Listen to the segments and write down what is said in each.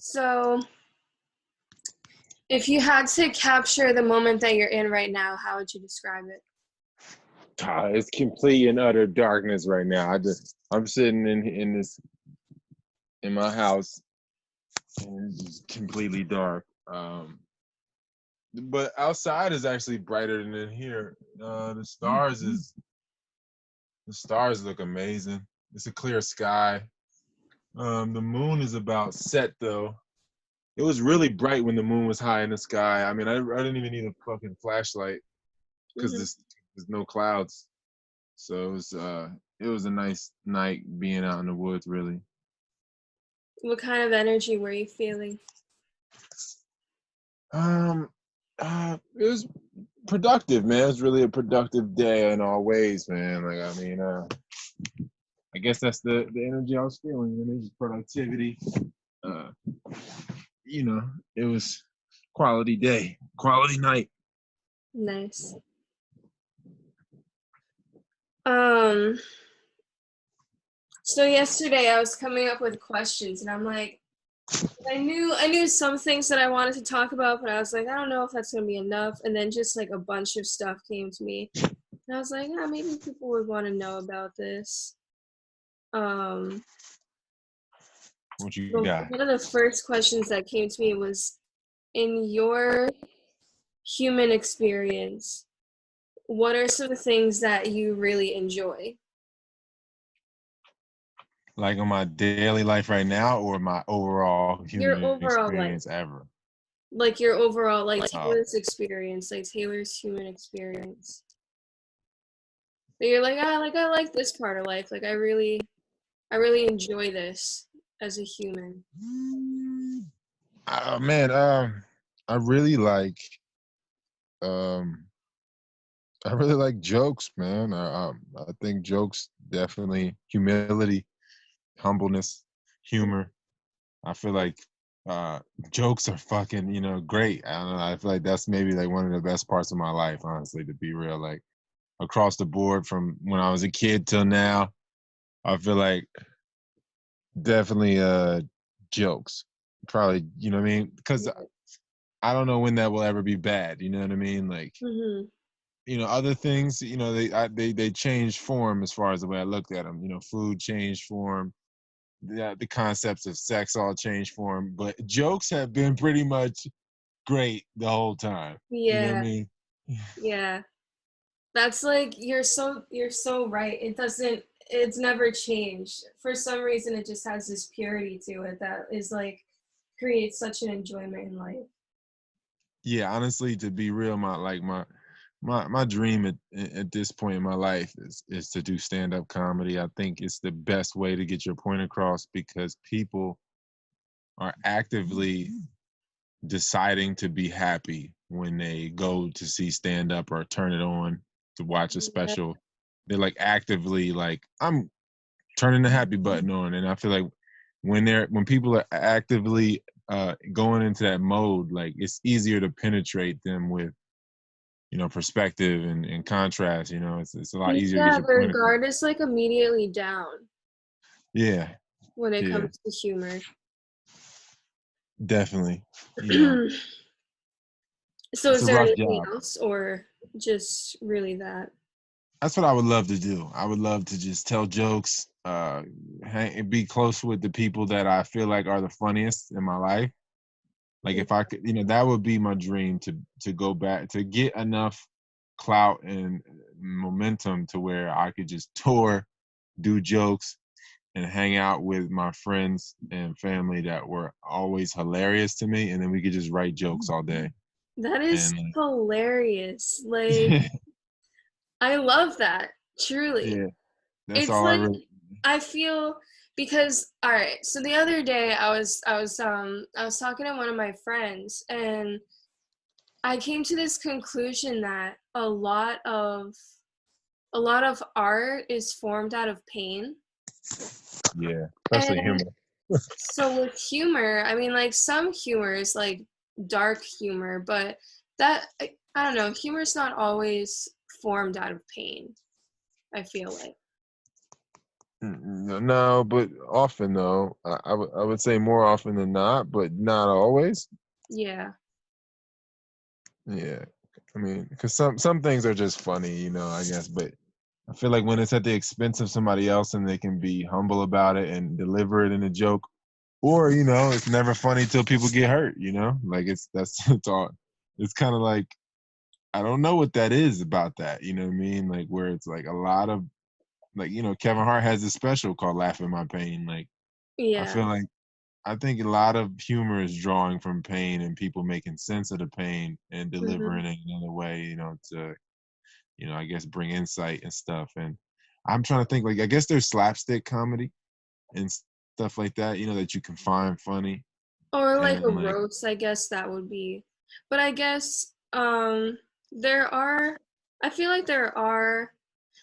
So, if you had to capture the moment that you're in right now, how would you describe it? It's complete and utter darkness right now. I'm sitting in my house and it's just completely dark. But outside is actually brighter than in here. The stars look amazing. It's a clear sky. The moon is about set though. It was really bright when the moon was high in the sky. I mean, I didn't even need a fucking flashlight because Hmm. there's no clouds. So it was a nice night being out in the woods, really. What kind of energy were you feeling? Um, it was productive, man. It was really a productive day in all ways, man. Like, I mean, I guess that's the energy I was feeling. And it was productivity. Uh, it was quality day, quality night. Nice. Um, so yesterday I was coming up with questions and I'm like, I knew some things that I wanted to talk about, but I was like, I don't know if that's gonna be enough. And then just like a bunch of stuff came to me. And I was like, yeah, maybe people would want to know about this. Um, What you but got? one of the first questions that came to me was, in your human experience, what are some things that you really enjoy? Like on my daily life right now, or my overall Your human overall life, experience ever? like your overall, like Oh, Taylor's experience, like Taylor's human experience. But you're like, ah, like I like this part of life. Like I really enjoy this as a human. man, I really like um I really like jokes, man. I think jokes definitely humility, humbleness, humor. I feel like uh, jokes are fucking, great. I don't know. I feel like that's maybe like one of the best parts of my life, honestly, to be real. Like across the board from when I was a kid till now, I feel like definitely jokes. Probably, you know what I mean? Because I don't know when that will ever be bad. You know what I mean? Like Mm-hmm. other things, they change form as far as the way I looked at them. Food changed form, the concepts of sex all changed form, but jokes have been pretty much great the whole time. You know what I Yeah, mean? yeah. That's like you're so right. It's never changed. For some reason it just has this purity to it that is like creates such an enjoyment in life. Yeah, honestly, to be real, my dream at this point in my life is to do stand-up comedy. I think it's the best way to get your point across because people are actively deciding to be happy when they go to see stand up or turn it on to watch a Yeah. special. They're like actively like, I'm turning the happy button on. And I feel like when people are actively going into that mode, like it's easier to penetrate them with perspective and contrast. It's a lot easier to get Yeah, your their point across. guard is like immediately down Yeah, when it yeah, comes to humor. definitely. So It's is a there rough anything job. else or just really that? That's what I would love to do. I would love to just tell jokes, be close with the people that I feel like are the funniest in my life. Like if I could, that would be my dream to go back to get enough clout and momentum to where I could just tour, do jokes, and hang out with my friends and family that were always hilarious to me, and then we could just write jokes all day. That is And hilarious. Like I love that. Truly. yeah, that's It's all I like really. I feel because all right, so the other day I was talking to one of my friends and I came to this conclusion that a lot of art is formed out of pain. Yeah, especially And humor. so with humor, I mean like some humor is like dark humor, but I don't know, humor's not always formed out of pain, I feel like. No, but often though. I would say more often than not, but not always. Yeah. Yeah, I mean, because some things are just funny, I guess. But I feel like when it's at the expense of somebody else and they can be humble about it and deliver it in a joke, or it's never funny till people get hurt. Like it's all. It's kind of like I don't know what that is about that. You know what I mean? Like where it's like a lot of like Kevin Hart has a special called "Laugh at My Pain." Like I Yeah. feel like I think a lot of humor is drawing from pain and people making sense of the pain and Hmm. delivering it another way, to I guess bring insight and stuff. And I'm trying to think like I guess there's slapstick comedy and stuff like that, that you can find funny Or like a and like roast, I guess that would be. But I guess there are I feel like there are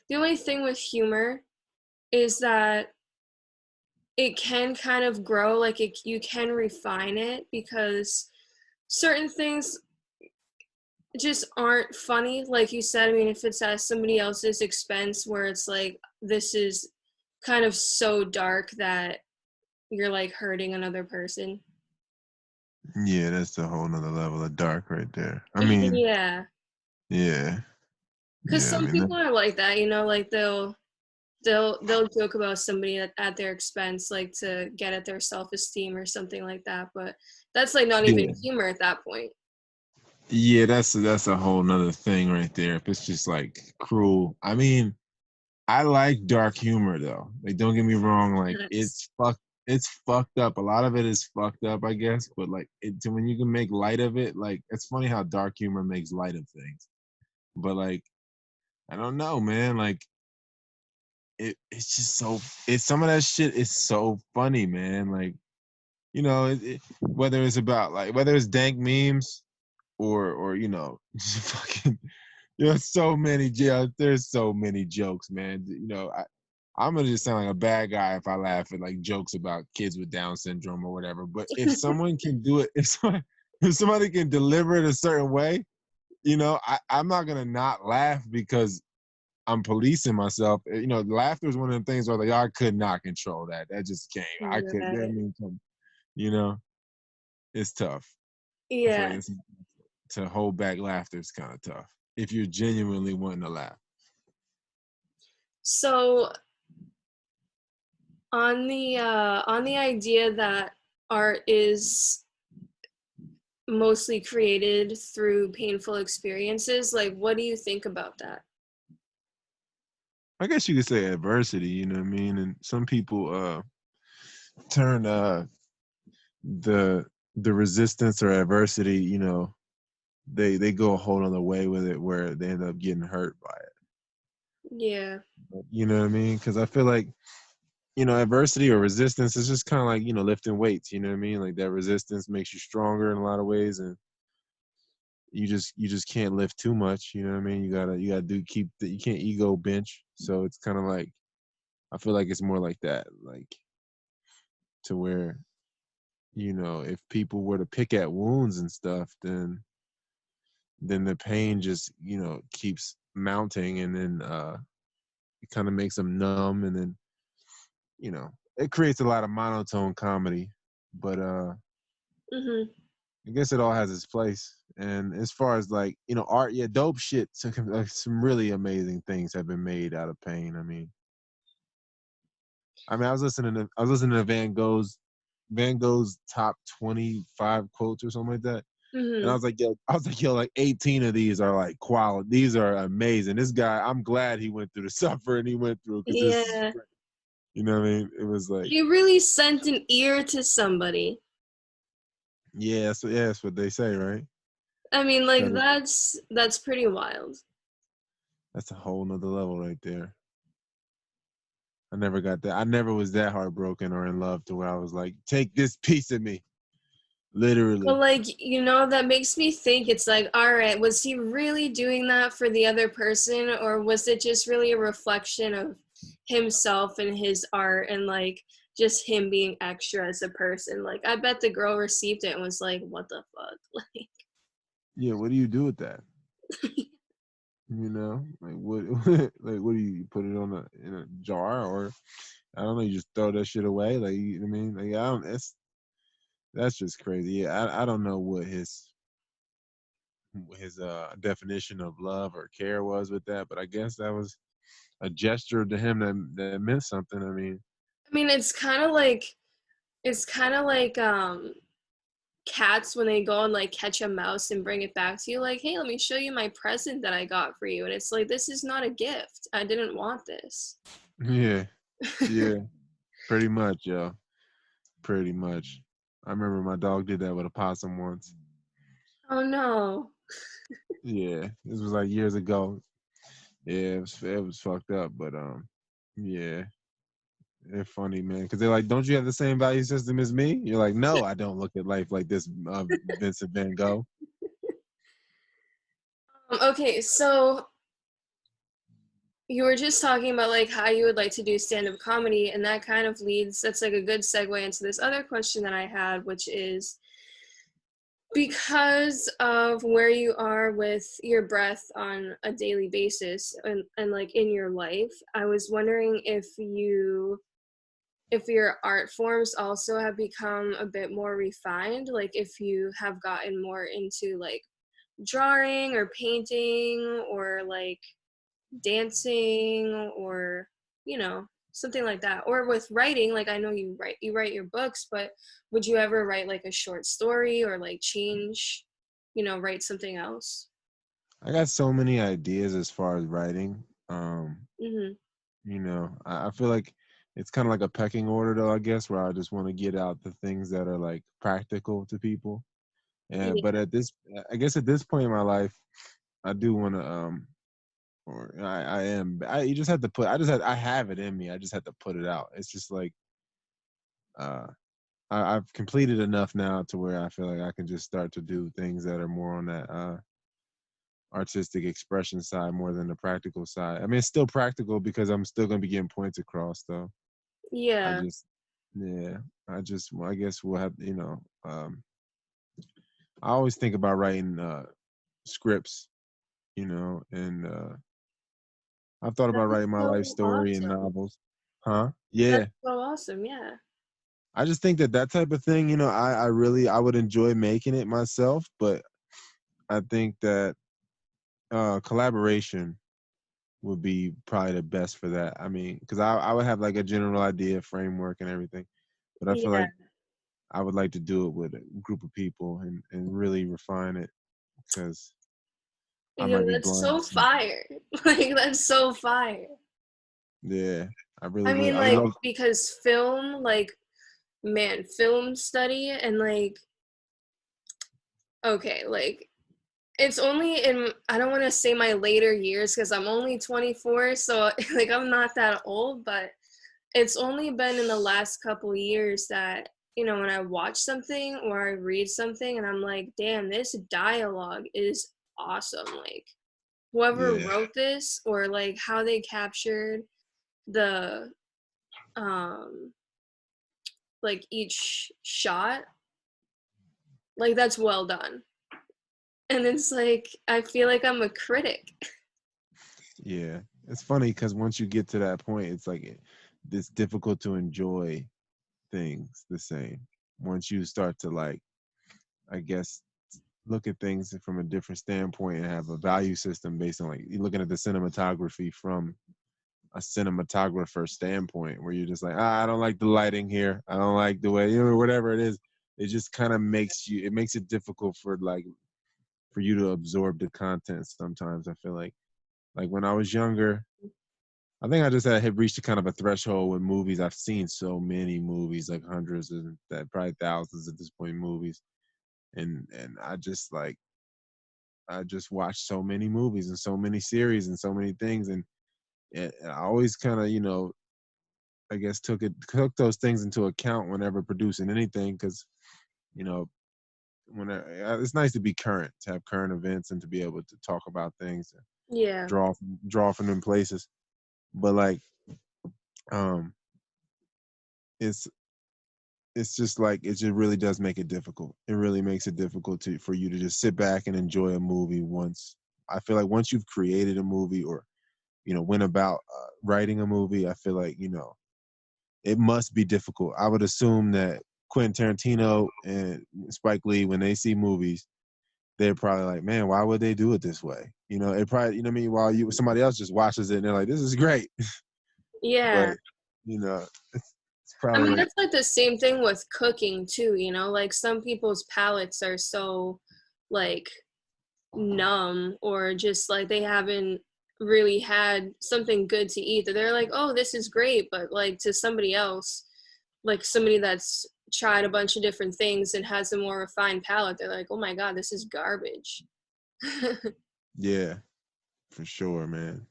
the only thing with humor is that it can kind of grow, like you can refine it because certain things just aren't funny. Like you said, I mean, if it's at somebody else's expense where it's like this is kind of so dark that you're like hurting another person. yeah, that's a whole nother level of dark right there. I mean, Yeah. yeah. Because Yeah, I some mean that, people are like that, like they'll joke about somebody at their expense, like to get at their self-esteem or something like that. But that's like not even yeah. humor at that point. Yeah, that's a whole nother thing right there. If it's just like cruel. I mean, I like dark humor though. Like don't get me wrong, like Yes. it's fucked up. A lot of it is fucked up, I guess, but like when you can make light of it, like it's funny how dark humor makes light of things. But like I don't know, man, like it's just so it's some of that shit is so funny, man. Like, whether it's about like whether it's dank memes or just fucking so many there's so many jokes, man. I'm gonna just sound like a bad guy if I laugh at like jokes about kids with Down syndrome or whatever. But if someone can do it, if somebody can deliver it a certain way, I'm not gonna not laugh because I'm policing myself. Laughter is one of the things where like I could not control that. That just came. I could. I Right. mean, you know, it's tough. I feel like Yeah. to hold back laughter is kind of tough if you're genuinely wanting to laugh. So on the idea that art is mostly created through painful experiences, like what do you think about that? I guess you could say adversity. You know what I mean? And some people turn the the resistance or adversity. They go a whole other way with it where they end up getting hurt by it. Yeah. You know what I mean? Because I feel like adversity or resistance is just kind of like lifting weights. You know what I mean? Like that resistance makes you stronger in a lot of ways, and you just can't lift too much. You know what I mean? You gotta do keep the you can't ego bench. So it's kind of like I feel like it's more like that, like to where if people were to pick at wounds and stuff, then the pain just keeps mounting, and then it kind of makes them numb, and then it creates a lot of monotone comedy. But Mhm. I guess it all has its place. And as far as like art, yeah, dope shit. Like, some really amazing things have been made out of pain. I mean, I was listening to Van Gogh's top 25 quotes or something like that. And Mhm. I was like, yo, like 18 of these are like quality. These are amazing. This guy, I'm glad he went through the suffering he went through because this is, Yeah. you know what I mean? It was like, He really sent an ear to somebody. yeah, that's what they say, right? I mean, like That- that's pretty wild. That's a whole nother level right there. I never got that. I never was that heartbroken or in love to where I was like, take this piece of me, But literally. like, that makes me think it's like, all right, was he really doing that for the other person, or was it just really a reflection of himself and his art and like just him being extra as a person? Like, I bet the girl received it and was like, what the fuck? Yeah, what do you do with that? Like what like what do you put it on in a jar, or I don't know. You just throw that shit away. Like, I mean, like, I don't. That's just crazy. Yeah, I don't know what his definition of love or care was with that, but I guess that was a gesture to him that meant something. I mean, I mean, it's kind of like cats when they go and like catch a mouse and bring it back to you, like, hey, let me show you my present that I got for you. And it's like, this is not a gift. I didn't want this. yeah, yeah, pretty much, yo, pretty much. I remember my dog did that with a possum once. Oh no. Yeah, this was like years ago. Yeah, it was fucked up, but yeah, they're funny, man, because they're like, "Don't you have the same value system as me?" You're like, "No, I don't look at life like this." Vincent Van Gogh. Okay, so you were just talking about like how you would like to do stand-up comedy, and that kind of leads, that's like a good segue into this other question that I had, which is, because of where you are with your breath on a daily basis and like in your life, I was wondering if your art forms also have become a bit more refined, like if you have gotten more into like drawing or painting or like dancing or something like that, or with writing. Like, I know you write your books, but would you ever write like a short story or like change, write something else? I got so many ideas as far as writing. Hmm. I feel like it's kind of like a pecking order, though, I guess, where I just want to get out the things that are like practical to people. And but Yeah. I guess at this point in my life, I do want to or I am. You just have to put. I have it in me. I just have to put it out. It's just like uh, I've completed enough now to where I feel like I can just start to do things that are more on that artistic expression side more than the practical side. I mean, it's still practical because I'm still gonna be getting points across, though. I Yeah. just, yeah, I guess we'll have, I always think about writing scripts, and I've thought about That's writing my life so story in awesome. novels. Huh? That's Yeah. so awesome. Yeah. I just think that type of thing, I would enjoy making it myself, but I think that collaboration would be probably the best for that. I mean, because I would have like a general idea, framework, and everything, but I feel Yeah. like I would like to do it with a group of people and really refine it because I Yo, might be that's blowing so some. fire. Like, that's so fire. Yeah, I really I would. mean, I would like, love. because film, like, man, film study and like, okay, like, it's only in, I don't want to say my later years because I'm only 24, so like I'm not that old, but it's only been in the last couple years that, when I watch something or I read something and I'm like, damn, this dialogue is awesome. Like, whoever Yeah, wrote this, or like how they captured the um like each shot, like, that's well done. And it's like, I feel like I'm a critic. yeah. It's funny because once you get to that point, it's like it's difficult to enjoy things the same. Once you start to like, I guess, look at things from a different standpoint and have a value system based on like you're looking at the cinematography from a cinematographer standpoint where you're just like, I don't like the lighting here. I don't like the way, whatever it is. It just kind of makes it difficult for you to absorb the content sometimes. I feel like when I was younger, I think I just had reached a kind of a threshold with movies. I've seen so many movies, like hundreds and that probably thousands at this point movies. And I just watched so many movies and so many series and so many things and I always kind of, I guess took those things into account whenever producing anything because you know it's nice to be current, to have current events and to be able to talk about things, Yeah. draw from them places. But like, um, it's it's just like it just really does make it difficult. It really makes it difficult for you to just sit back and enjoy a movie once. I feel like once you've created a movie or went about writing a movie, I feel like it must be difficult. I would assume that Quentin Tarantino and Spike Lee, when they see movies, they're probably like, man, why would they do it this way? You know, it probably, you know what I mean? While somebody else just watches it and they're like, this is great. Yeah. But, you know, it's I mean, probably, that's like the same thing with cooking too, you know, like some people's palates are so like numb or just like they haven't really had something good to eat that they're like, oh, this is great. But like to somebody else, like somebody that's tried a bunch of different things and has a more refined palate, they're like, oh my God, this is garbage. yeah, for sure, man.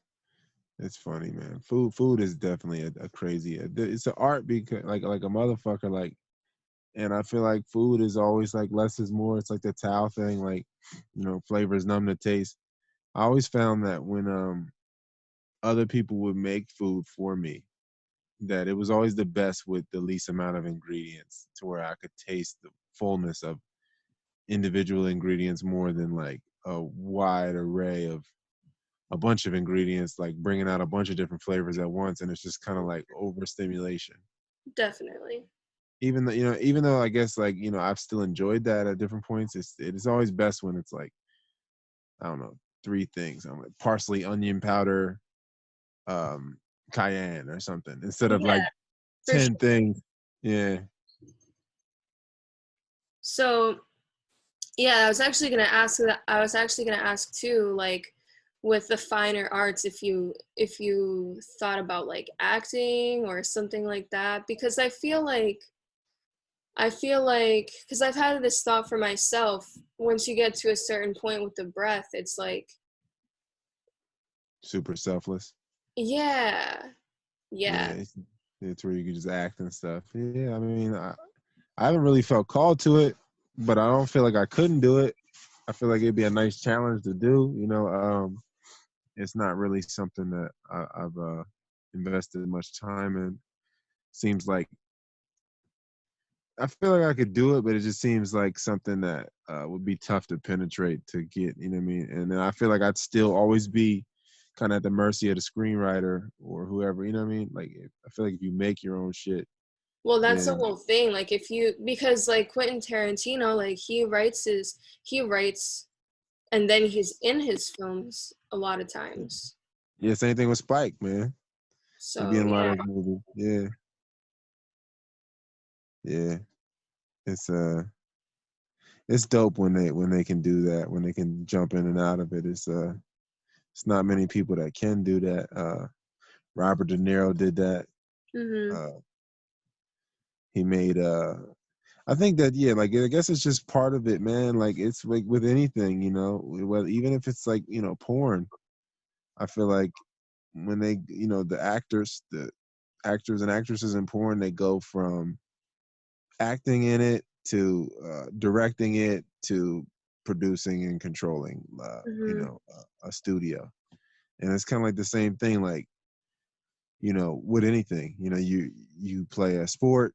It's funny, man. Food is definitely a crazy. It's an art because like a motherfucker. Like, and I feel like food is always like less is more. It's like the Tao thing. Like, you know, flavors numb the taste. I always found that when other people would make food for me, that it was always the best with the least amount of ingredients, to where I could taste the fullness of individual ingredients more than like a wide array of a bunch of ingredients, like bringing out a bunch of different flavors at once, and it's just kind of like overstimulation. Definitely. Even though, you know, even though I guess, like, you know, I've still enjoyed that at different points, it is always best when it's like, I don't know, three things. I'm like parsley, onion powder, cayenne or something, instead of Yeah, like for sure. 10 things. Yeah. So yeah, I was actually gonna ask too, like with the finer arts, if you thought about like acting or something like that, because I feel like because I've had this thought for myself. Once you get to a certain point with the breath, it's like, Super selfless. yeah, Yeah, yeah. it's where you can just act and stuff. Yeah, I mean, I haven't really felt called to it, but I don't feel like I couldn't do it. I feel like it'd be a nice challenge to do. You know, it's not really something that I've invested much time in. Seems like I feel like I could do it, but it just seems like something that would be tough to penetrate to get. You know what I mean? And then I feel like I'd still always be kind of at the mercy of the screenwriter or whoever. You know what I mean? Like, I feel like if you make your own shit, Well, that's the then whole thing. Like if you because like Quentin Tarantino, like he writes and then he's in his films a lot of times. yeah, same thing with Spike, man. He be So in a lot yeah. of movies. Yeah, yeah. It's it's dope when they can do that, when they can jump in and out of it. It's not many people that can do that. Robert De Niro did that. Mhm. Uh, he made I think that, yeah, like I guess it's just part of it, man. Like it's like with anything, you know, well, even if it's like, you know, porn. I feel like when they, you know, the actors and actresses in porn, they go from acting in it to directing it to producing and controlling, you Mhm. know, a studio. And it's kind of like the same thing, like, you know, with anything, you know, you play a sport,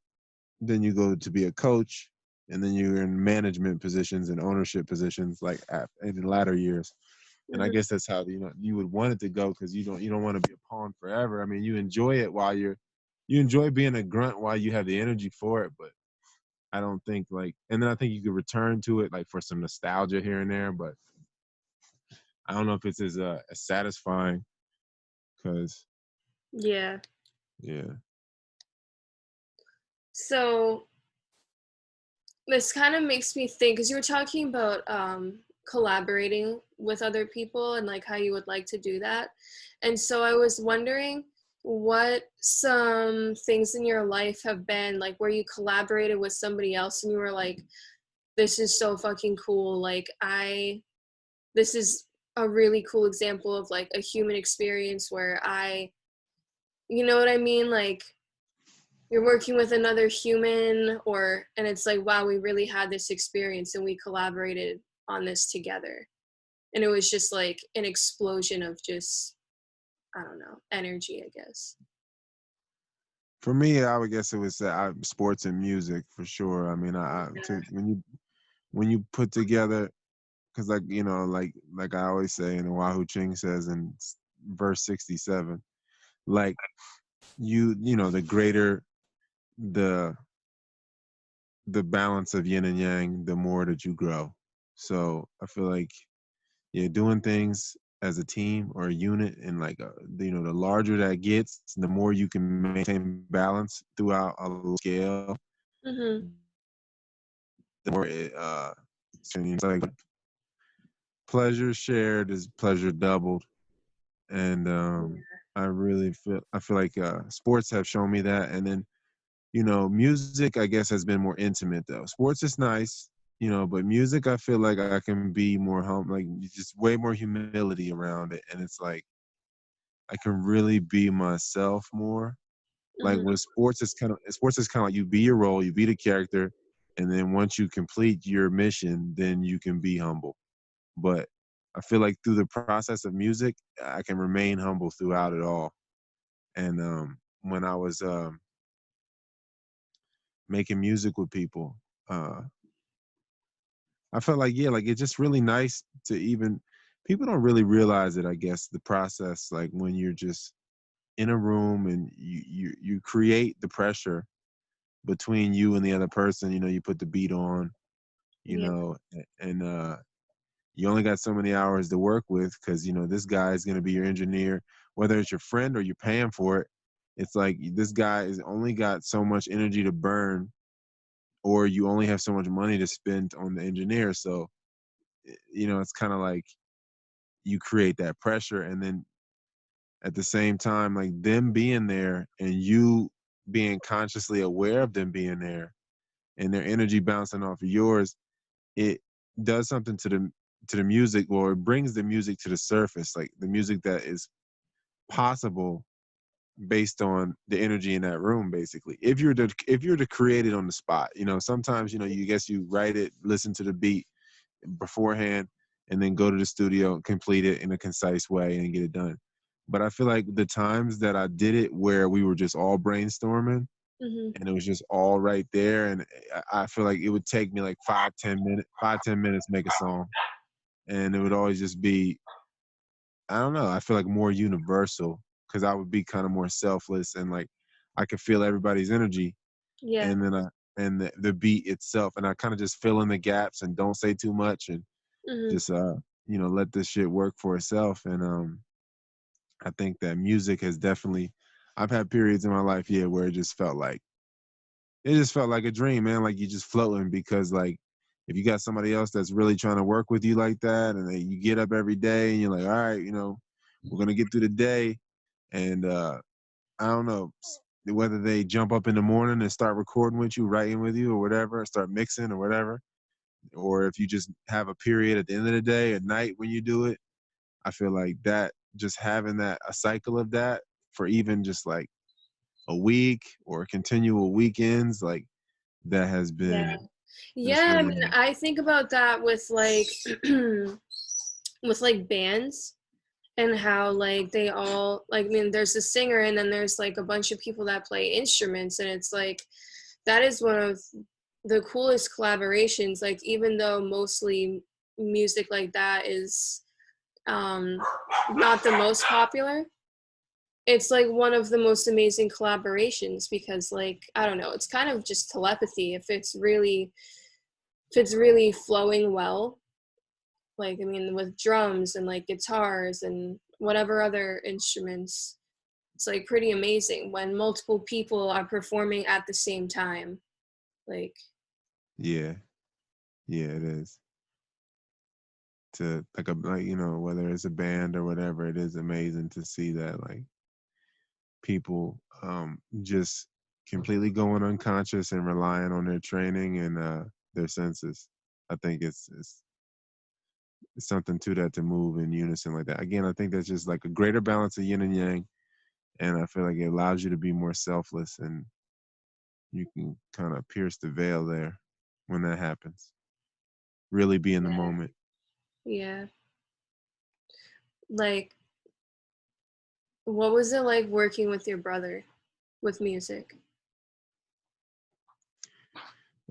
then you go to be a coach, and then you're in management positions and ownership positions, like in the latter years. And I Mhm. guess that's how, you know, you would want it to go, because you don't want to be a pawn forever. I mean, you enjoy it while you enjoy being a grunt while you have the energy for it, but I don't think like, and then I think you could return to it like for some nostalgia here and there, but I don't know if it's as satisfying, because Yeah. yeah. So this kind of makes me think because you were talking about collaborating with other people and like how you would like to do that. And so I was wondering what some things in your life have been like where you collaborated with somebody else and you were like, this is so fucking cool. Like this is a really cool example of like a human experience where you know what I mean? Like you're working with another human and it's like, wow, we really had this experience and we collaborated on this together. And it was just like an explosion of just, I don't know, energy, I guess. For me, I would guess it was sports and music for sure. I mean, Yeah. when you put together, because like, you know, like I always say, and Wahoo Ching says in verse 67, like you know, the greater the the balance of yin and yang, the more that you grow. So I feel like, yeah, doing things as a team or a unit, and like the larger that gets, the more you can maintain balance throughout a scale, Mhm. the more it's like pleasure shared is pleasure doubled. And I feel like sports have shown me that. And then music, I guess, has been more intimate though. Sports is nice, but music, I feel like I can be more like just way more humility around it, and it's like I can really be myself more. Like Mhm. with sports is kind of like you be your role, you be the character, and then once you complete your mission, then you can be humble. But I feel like through the process of music, I can remain humble throughout it all. And when I was making music with people, uh, I felt like, yeah, like it's just really nice to even people don't really realize it, I guess, the process, like when you're just in a room and you create the pressure between you and the other person. You put the beat on, Yeah. and you only got so many hours to work with, because this guy is going to be your engineer, whether it's your friend or you're paying for it. It's like this guy is only got so much energy to burn, or you only have so much money to spend on the engineer. So it's kind of like you create that pressure, and then at the same time, like them being there and you being consciously aware of them being there and their energy bouncing off of yours, it does something to the music, or it brings the music to the surface, like the music that is possible based on the energy in that room. Basically, if you're to create it on the spot, sometimes you guess you write it, listen to the beat beforehand, and then go to the studio and complete it in a concise way and get it done. But I feel like the times that I did it where we were just all brainstorming Mhm. and it was just all right there, and I feel like it would take me like 5-10 minutes make a song, and it would always just be, I don't know, I feel like more universal, because I would be kind of more selfless, and like I could feel everybody's energy, Yeah. and then and the beat itself, and I kind of just fill in the gaps and don't say too much, and Mhm. just let this shit work for itself. And I think that music has definitely, I've had periods in my life, yeah, where it just felt like a dream, man. Like you just floating, because like if you got somebody else that's really trying to work with you like that, and then you get up every day and you're like, all right, we're gonna get through the day, and I don't know whether they jump up in the morning and start recording with you, writing with you, or whatever, start mixing or whatever, or if you just have a period at the end of the day, at night when you do it. I feel like that, just having that, a cycle of that for even just like a week or continual weekends, like that has Yeah. been just Yeah, I really mean, nice. I think about that with like with like bands, and how like they all like, I mean, there's a singer and then there's like a bunch of people that play instruments, and it's like that is one of the coolest collaborations, like even though mostly music like that is um not the most popular, it's like one of the most amazing collaborations, because like I don't know, it's kind of just telepathy if it's really flowing well, like I mean with drums and like guitars and whatever other instruments. It's like pretty amazing when multiple people are performing at the same time. Like, Yeah, yeah, it is. To like whether it's a band or whatever, it is amazing to see that like people just completely going unconscious and relying on their training and their senses. I think it's something to that, to move in unison like that. Again, I think that's just like a greater balance of yin and yang, and I feel like it allows you to be more selfless, and you can kind of pierce the veil there when that happens. Really be in the moment. yeah. Like, what was it like working with your brother with music?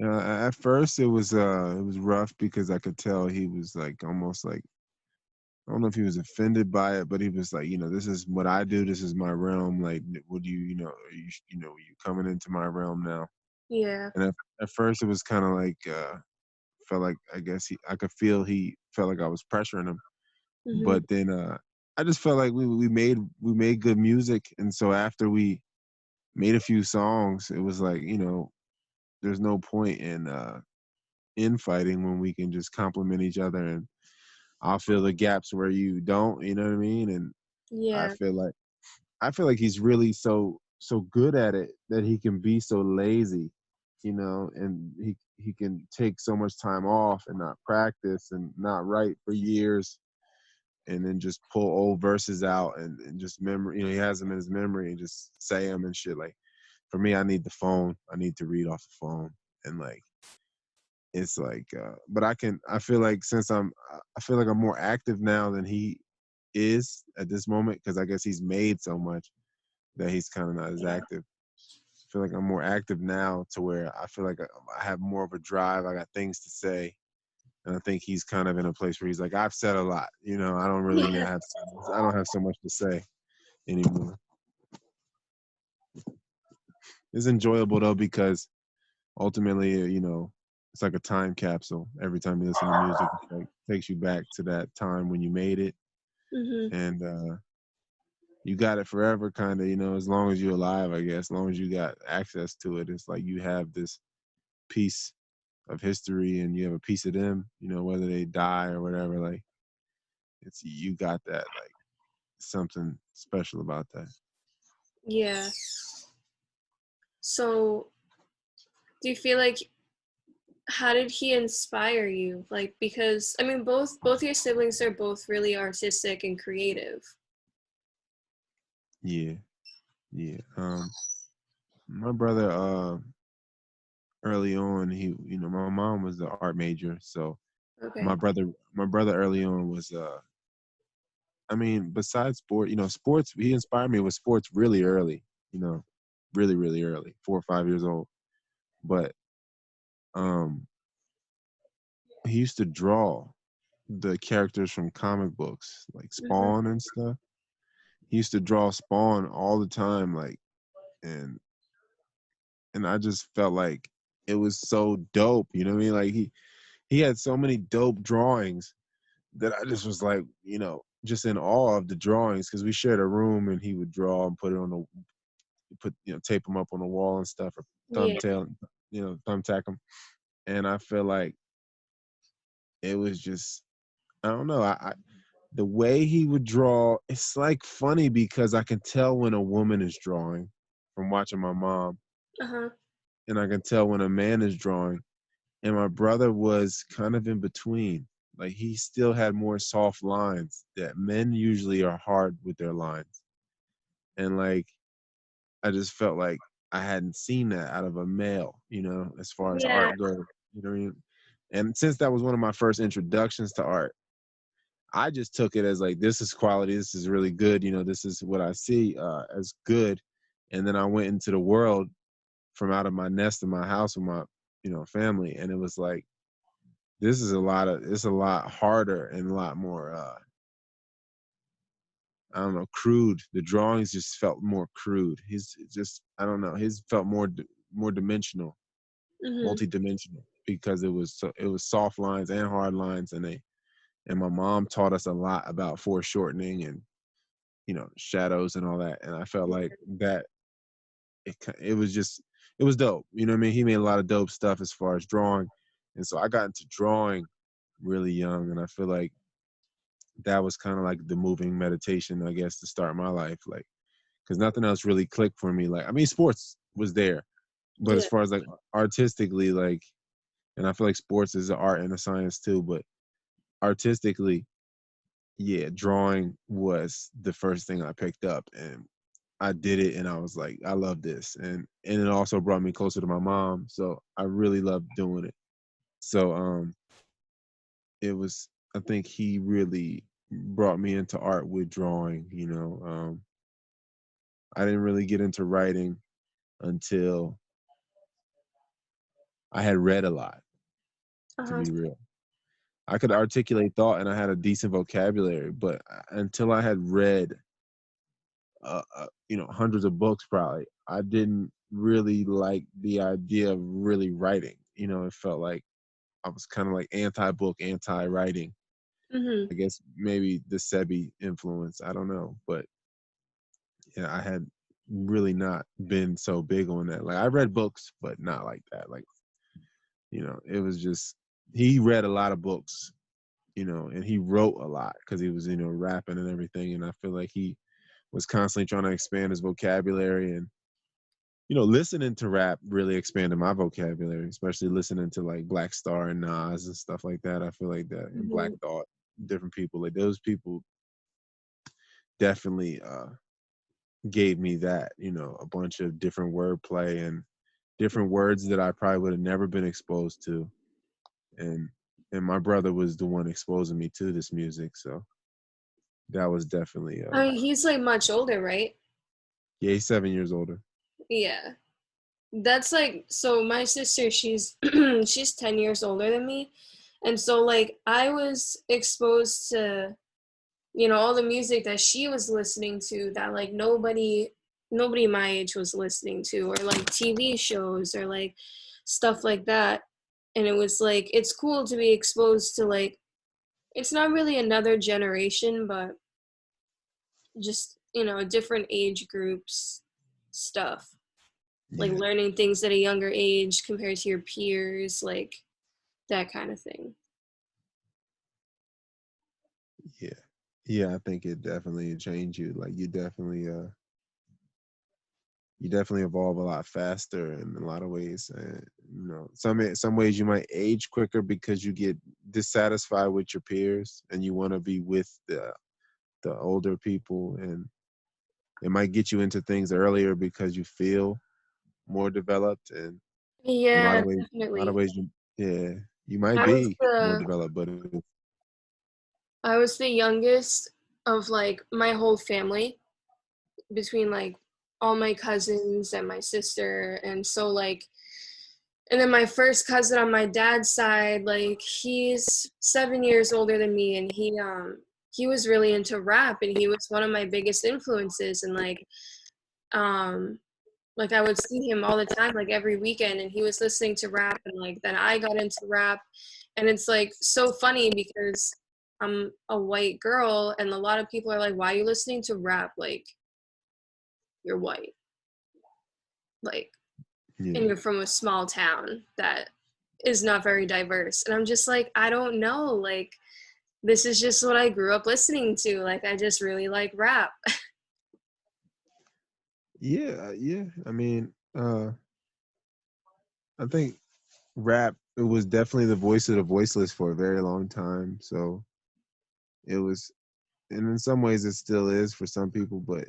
At first, it was rough, because I could tell he was like I don't know if he was offended by it, but he was like, this is what I do. This is my realm. Like, would you, are you, you coming into my realm now? Yeah. And at first, it was kind of like, felt like I guess I could feel he felt like I was pressuring him. Mhm. But then I just felt like we made good music, and so after we made a few songs, it was like there's no point in infighting when we can just compliment each other, and I'll fill the gaps where you don't. You know what I mean? And I Yeah. feel like I feel like he's really so good at it that he can be so lazy, and he can take so much time off and not practice and not write for years and then just pull old verses out and just memory, he has them in his memory and just say them and shit. Like for me, I need the phone. I need to read off the phone and like it's like but I feel like I feel like I'm more active now than he is at this moment because I guess he's made so much that he's kind of not as Yeah. active. I feel like I'm more active now to where I feel like I have more of a drive. I got things to say, and I think he's kind of in a place where he's like, I've said a lot. I don't really Yeah. I don't have so much to say anymore. It's enjoyable though because ultimately, it's like a time capsule. Every time you listen to music, it like takes you back to that time when you made it, Mhm. and you got it forever, kind of. As long as you're alive, I guess. As long as you got access to it, it's like you have this piece of history, and you have a piece of them. Whether they die or whatever. Like it's you got that like something special about that. Yeah. So, do you feel like how did he inspire you? Like because I mean both your siblings are both really artistic and creative. Yeah, yeah. My brother, early on, my mom was the art major, so Okay. my brother early on was, I mean, besides sports, he inspired me with sports really early, you know, really, really early, 4 or 5 years old. But um, he used to draw the characters from comic books, like Mhm. Spawn and stuff. He used to draw Spawn all the time, like, and I just felt like it was so dope. You know what I mean? Like he had so many dope drawings that I just was like, just in awe of the drawings because we shared a room and he would draw and put it on the tape them up on the wall and stuff or Yeah. thumbtack them. And I feel like it was just I don't know. I the way he would draw, it's like funny because I can tell when a woman is drawing from watching my mom, Uh-huh. and I can tell when a man is drawing. And my brother was kind of in between. Like he still had more soft lines that men usually are hard with their lines. And like I just felt like I hadn't seen that out of a male, as far as Yeah. art goes. You know what I mean? And since that was one of my first introductions to art, I just took it as like this is quality, this is really good, this is what I see as good. And then I went into the world from out of my nest in my house with my, family, and it was like it's a lot harder and a lot more I don't know, crude. The drawings just felt more crude. His just I don't know, his felt more dimensional, Mhm. multi-dimensional because it was soft lines and hard lines, and my mom taught us a lot about foreshortening and shadows and all that, and I felt like that it was just it was dope. You know what I mean? He made a lot of dope stuff as far as drawing, and so I got into drawing really young, and I feel like that was kind of like the moving meditation, I guess, to start my life. Like, because nothing else really clicked for me. Like, I mean, sports was there, but as Yeah. far as like artistically, like, and I feel like sports is an art and a science too, but artistically, yeah, drawing was the first thing I picked up, and I did it, and I was like, I love this, and it also brought me closer to my mom, so I really loved doing it. So, it was, I think he really brought me into art with drawing. I didn't really get into writing until I had read a lot, to Uh-huh. be real. I could articulate thought and I had a decent vocabulary, but until I had read, hundreds of books, probably, I didn't really like the idea of really writing. It felt like I was kind of like anti-book, anti-writing. Mhm. I guess maybe the Sebi influence. I don't know, but yeah, I had really not been so big on that. Like I read books, but not like that. Like it was just he read a lot of books, and he wrote a lot because he was rapping and everything. And I feel like he was constantly trying to expand his vocabulary and listening to rap really expanded my vocabulary, especially listening to like Black Star and Nas and stuff like that. I feel like that and Black Mhm. Thought, different people like those people definitely gave me that, a bunch of different wordplay and different words that I probably would have never been exposed to. And my brother was the one exposing me to this music, so that was definitely I mean, he's like much older, right? yeah, he's 7 years older. Yeah. That's like, so my sister, she's she's 10 years older than me. And so like I was exposed to, all the music that she was listening to that like nobody my age was listening to, or like TV shows or like stuff like that. And it was like it's cool to be exposed to like it's not really another generation, but just, different age groups stuff. Like Yeah, learning things at a younger age compared to your peers, like that kind of thing. yeah, yeah. I think it definitely changed you. Like you definitely evolve a lot faster in a lot of ways. And some ways you might age quicker because you get dissatisfied with your peers and you want to be with the older people, and it might get you into things earlier because you feel more developed. And in Yeah, a lot of definitely. ways, yeah, you might I was be more the developed, but I was the youngest of like my whole family, between like all my cousins and my sister. And so like, and then my first cousin on my dad's side, like he's 7 years older than me, and he was really into rap, and he was one of my biggest influences. And um like I would see him all the time, like every weekend, and he was listening to rap, and like then I got into rap. And it's like so funny because I'm a white girl, and a lot of people are like, why are you listening to rap? Like, you're white, like, and yeah, you're from a small town that is not very diverse. And I'm just like, I don't know, like, this is just what I grew up listening to. Like, I just really like rap. yeah, yeah. I mean, I think rap, it was definitely the voice of the voiceless for a very long time. So it was, and in some ways it still is for some people, but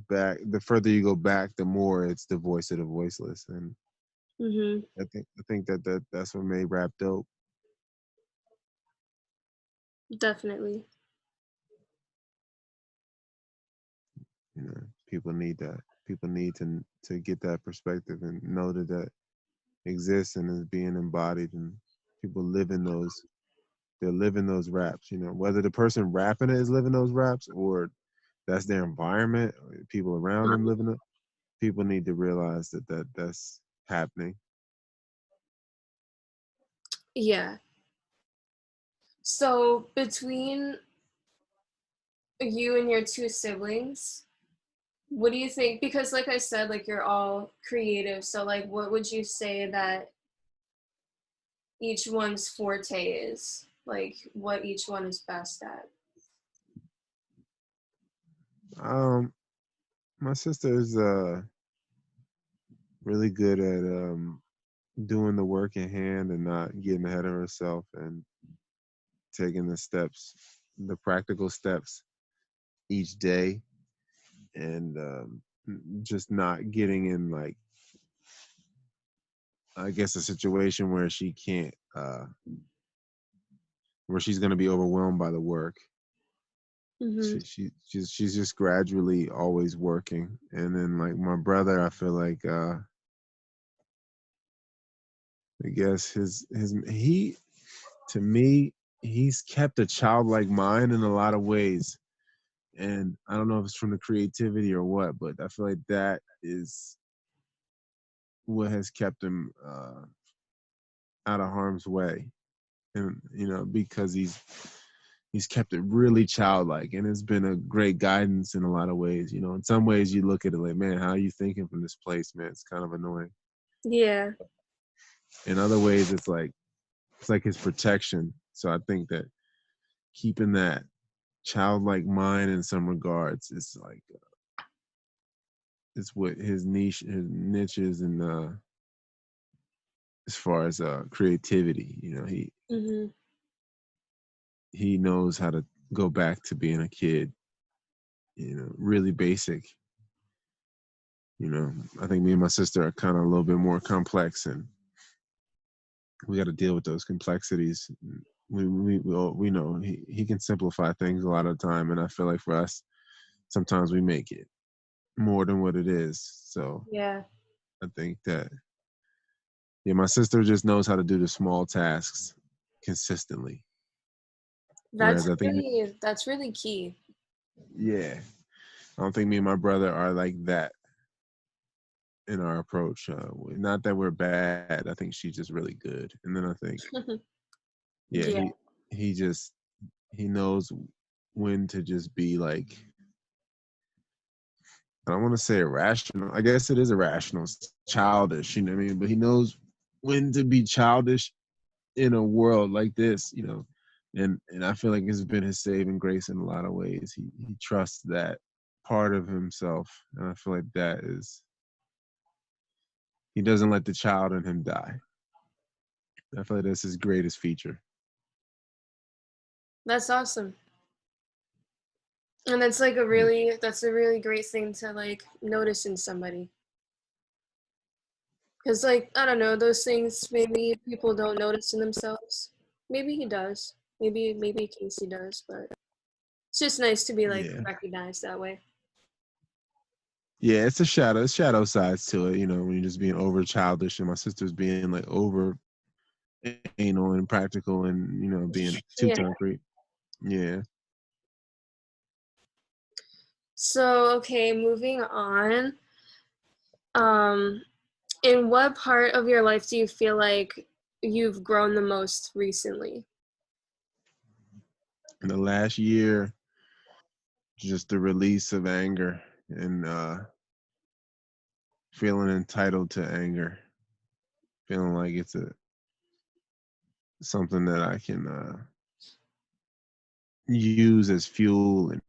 back the further you go back, the more it's the voice of the voiceless. And Hmm. I think that's what made rap dope. Definitely. People need that. People need to get that perspective and know that exists and is being embodied, and people live in those. They're living those raps. Whether the person rapping it is living those raps or that's their environment, or people around them living it. People need to realize that's happening. Yeah. So between you and your two siblings, what do you think? Because like I said, like you're all creative. So like what would you say that each one's forte is? Like what each one is best at? Um, my sister is really good at doing the work in hand and not getting ahead of herself and taking the practical steps each day, and just not getting in, like, I guess, a situation where she can't, where she's going to be overwhelmed by the work. Mm-hmm. She's just gradually always working. And then like my brother, I feel like I guess his he to me he's kept a childlike mind in a lot of ways. And I don't know if it's from the creativity or what, but I feel like that is what has kept him out of harm's way. And because he's kept it really childlike, and it's been a great guidance in a lot of ways. In some ways you look at it like, man, how are you thinking from this place, man? It's kind of annoying. Yeah. In other ways it's like his protection. So I think that keeping that childlike mind in some regards is like it's what his niche is, and as far as creativity, Hmm. he knows how to go back to being a kid, really basic. I think me and my sister are kind of a little bit more complex, and we got to deal with those complexities. We know he can simplify things a lot of the time, and I feel like for us, sometimes we make it more than what it is. So Yeah. I think that, yeah, my sister just knows how to do the small tasks consistently, That's whereas I think, really key. yeah, I don't think me and my brother are like that in our approach. Not that we're bad. I think she's just really good, and then I think, yeah, Yeah. he knows when to just be like, I don't want to say irrational. I guess it is irrational. It's childish, you know what I mean? But he knows when to be childish in a world like this, and I feel like it's been his saving grace in a lot of ways. He trusts that part of himself, and I feel like he doesn't let the child in him die. I feel like that's his greatest feature. That's awesome. And that's a really great thing to like notice in somebody. Because, like, I don't know, those things maybe people don't notice in themselves. Maybe he does. Maybe Casey does, but it's just nice to be like Yeah. recognized that way. Yeah, it's shadow sides to it, when you're just being over childish, and my sister's being like over anal and practical, and being too Yeah. concrete. Yeah. So, okay, moving on. Um, in what part of your life do you feel like you've grown the most recently? In the last year, just the release of anger, and feeling entitled to anger, feeling like it's a something that I can use as fuel, and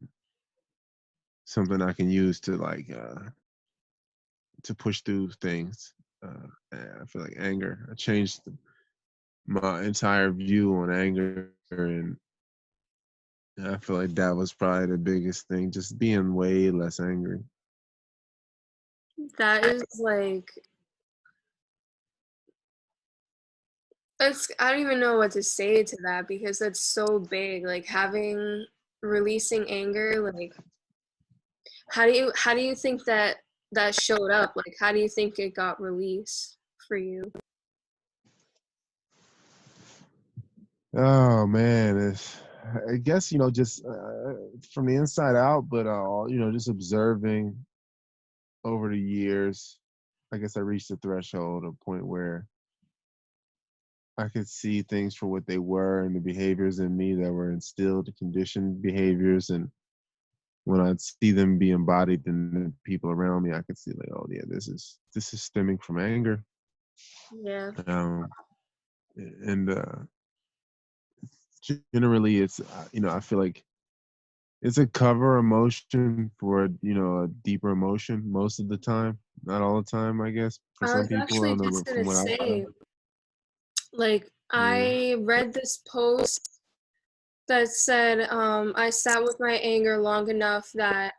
something I can use to to push through things. And I feel like anger. I changed my entire view on anger, and I feel like that was probably the biggest thing, just being way less angry. That is like, I don't even know what to say to that because that's so big. Like releasing anger, like how do you think that showed up? Like how do you think it got released for you? Oh man, I guess just from the inside out, but just observing over the years. I guess I reached a threshold, a point where I could see things for what they were, and the behaviors in me that were instilled, conditioned behaviors, and when I'd see them be embodied in the people around me, I could see like, oh yeah, this is stemming from anger. Yeah. Um, and generally, it's I feel like it's a cover emotion for a deeper emotion most of the time, not all the time, I guess. For I some was people, I actually don't know, just but from gonna what I've seen, say, like, yeah. I read this post that said, I sat with my anger long enough that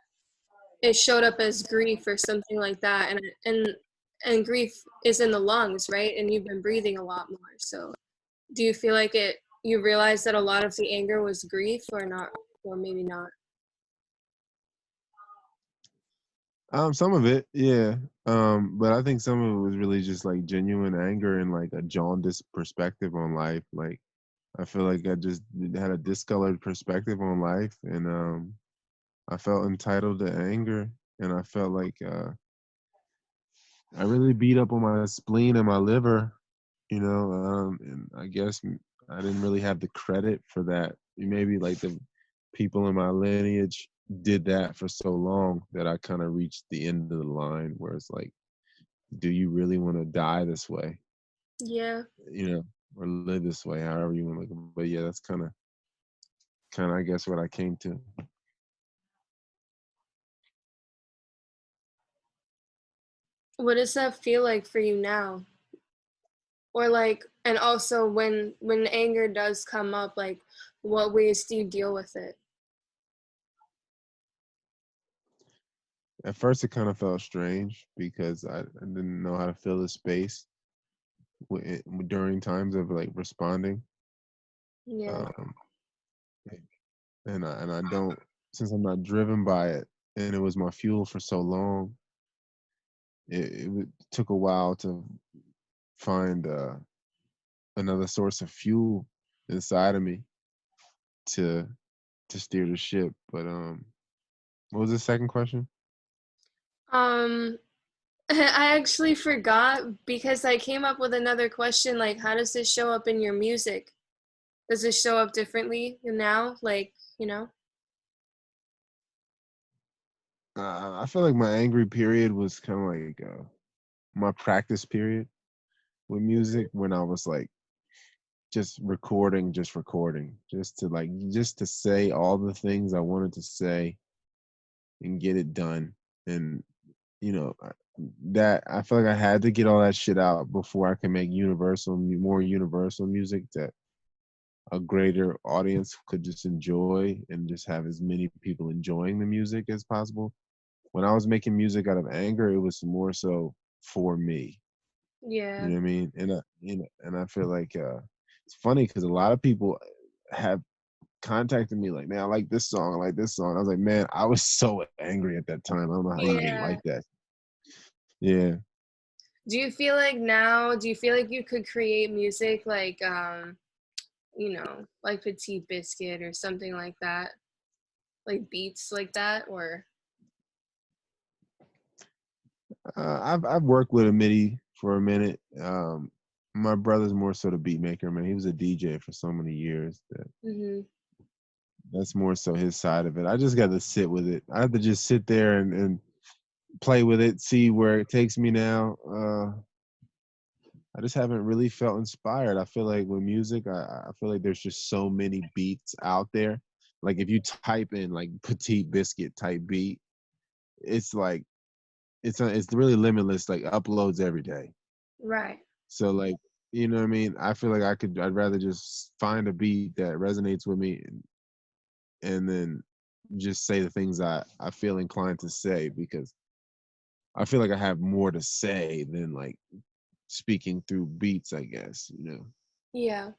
it showed up as grief or something like that, and grief is in the lungs, right? And you've been breathing a lot more. So, do you feel like you realized that a lot of the anger was grief or not, or maybe not? Some of it, yeah. But I think some of it was really just like genuine anger and like a jaundiced perspective on life. Like I feel like I just had a discolored perspective on life, and I felt entitled to anger, and I felt like I really beat up on my spleen and my liver, and I guess I didn't really have the credit for that. Maybe like the people in my lineage did that for so long that I kind of reached the end of the line where it's like, do you really want to die this way? Yeah. You know, or live this way, however you want to look at it. But yeah, that's kind of I guess what I came to. What does that feel like for you now? Or like, and also when anger does come up, like what ways do you deal with it? At first, it kind of felt strange because I didn't know how to fill the space during times of like responding. Yeah. Um, and I don't, since I'm not driven by it, and it was my fuel for so long. It took a while to find another source of fuel inside of me to to steer the ship. But what was the second question? Um, I actually forgot because I came up with another question like, how does this show up in your music? Does it show up differently now? Like, you know? I feel like my angry period was kind of like my practice period with music when I was like just recording, just to say all the things I wanted to say and get it done. And you know that I feel like I had to get all that shit out before I could make more universal music that a greater audience could just enjoy and just have as many people enjoying the music as possible. When I was making music out of anger, it was more so for me. You Yeah. know what I mean? And I feel like it's funny because a lot of people have contacted me like, man, I like this song, I like this song. I was like, man, I was so angry at that time. I don't know how you can Yeah. like that. Yeah. Do you feel like you could create music like like Petit Biscuit or something like that? Like beats like that or I've worked with a MIDI for a minute. My brother's more so the beat maker, man. He was a DJ for so many years mhm. that's more so his side of it. I just got to sit with it. I have to just sit there and play with it, see where it takes me now. I just haven't really felt inspired. I feel like with music, I feel like there's just so many beats out there. Like if you type in like petite biscuit type beat, it's like it's really limitless. Like uploads every day. Right. So like you know what I mean. I feel like I'd rather just find a beat that resonates with me and then just say the things I feel inclined to say because I feel like I have more to say than like speaking through beats. I guess you know. Yeah.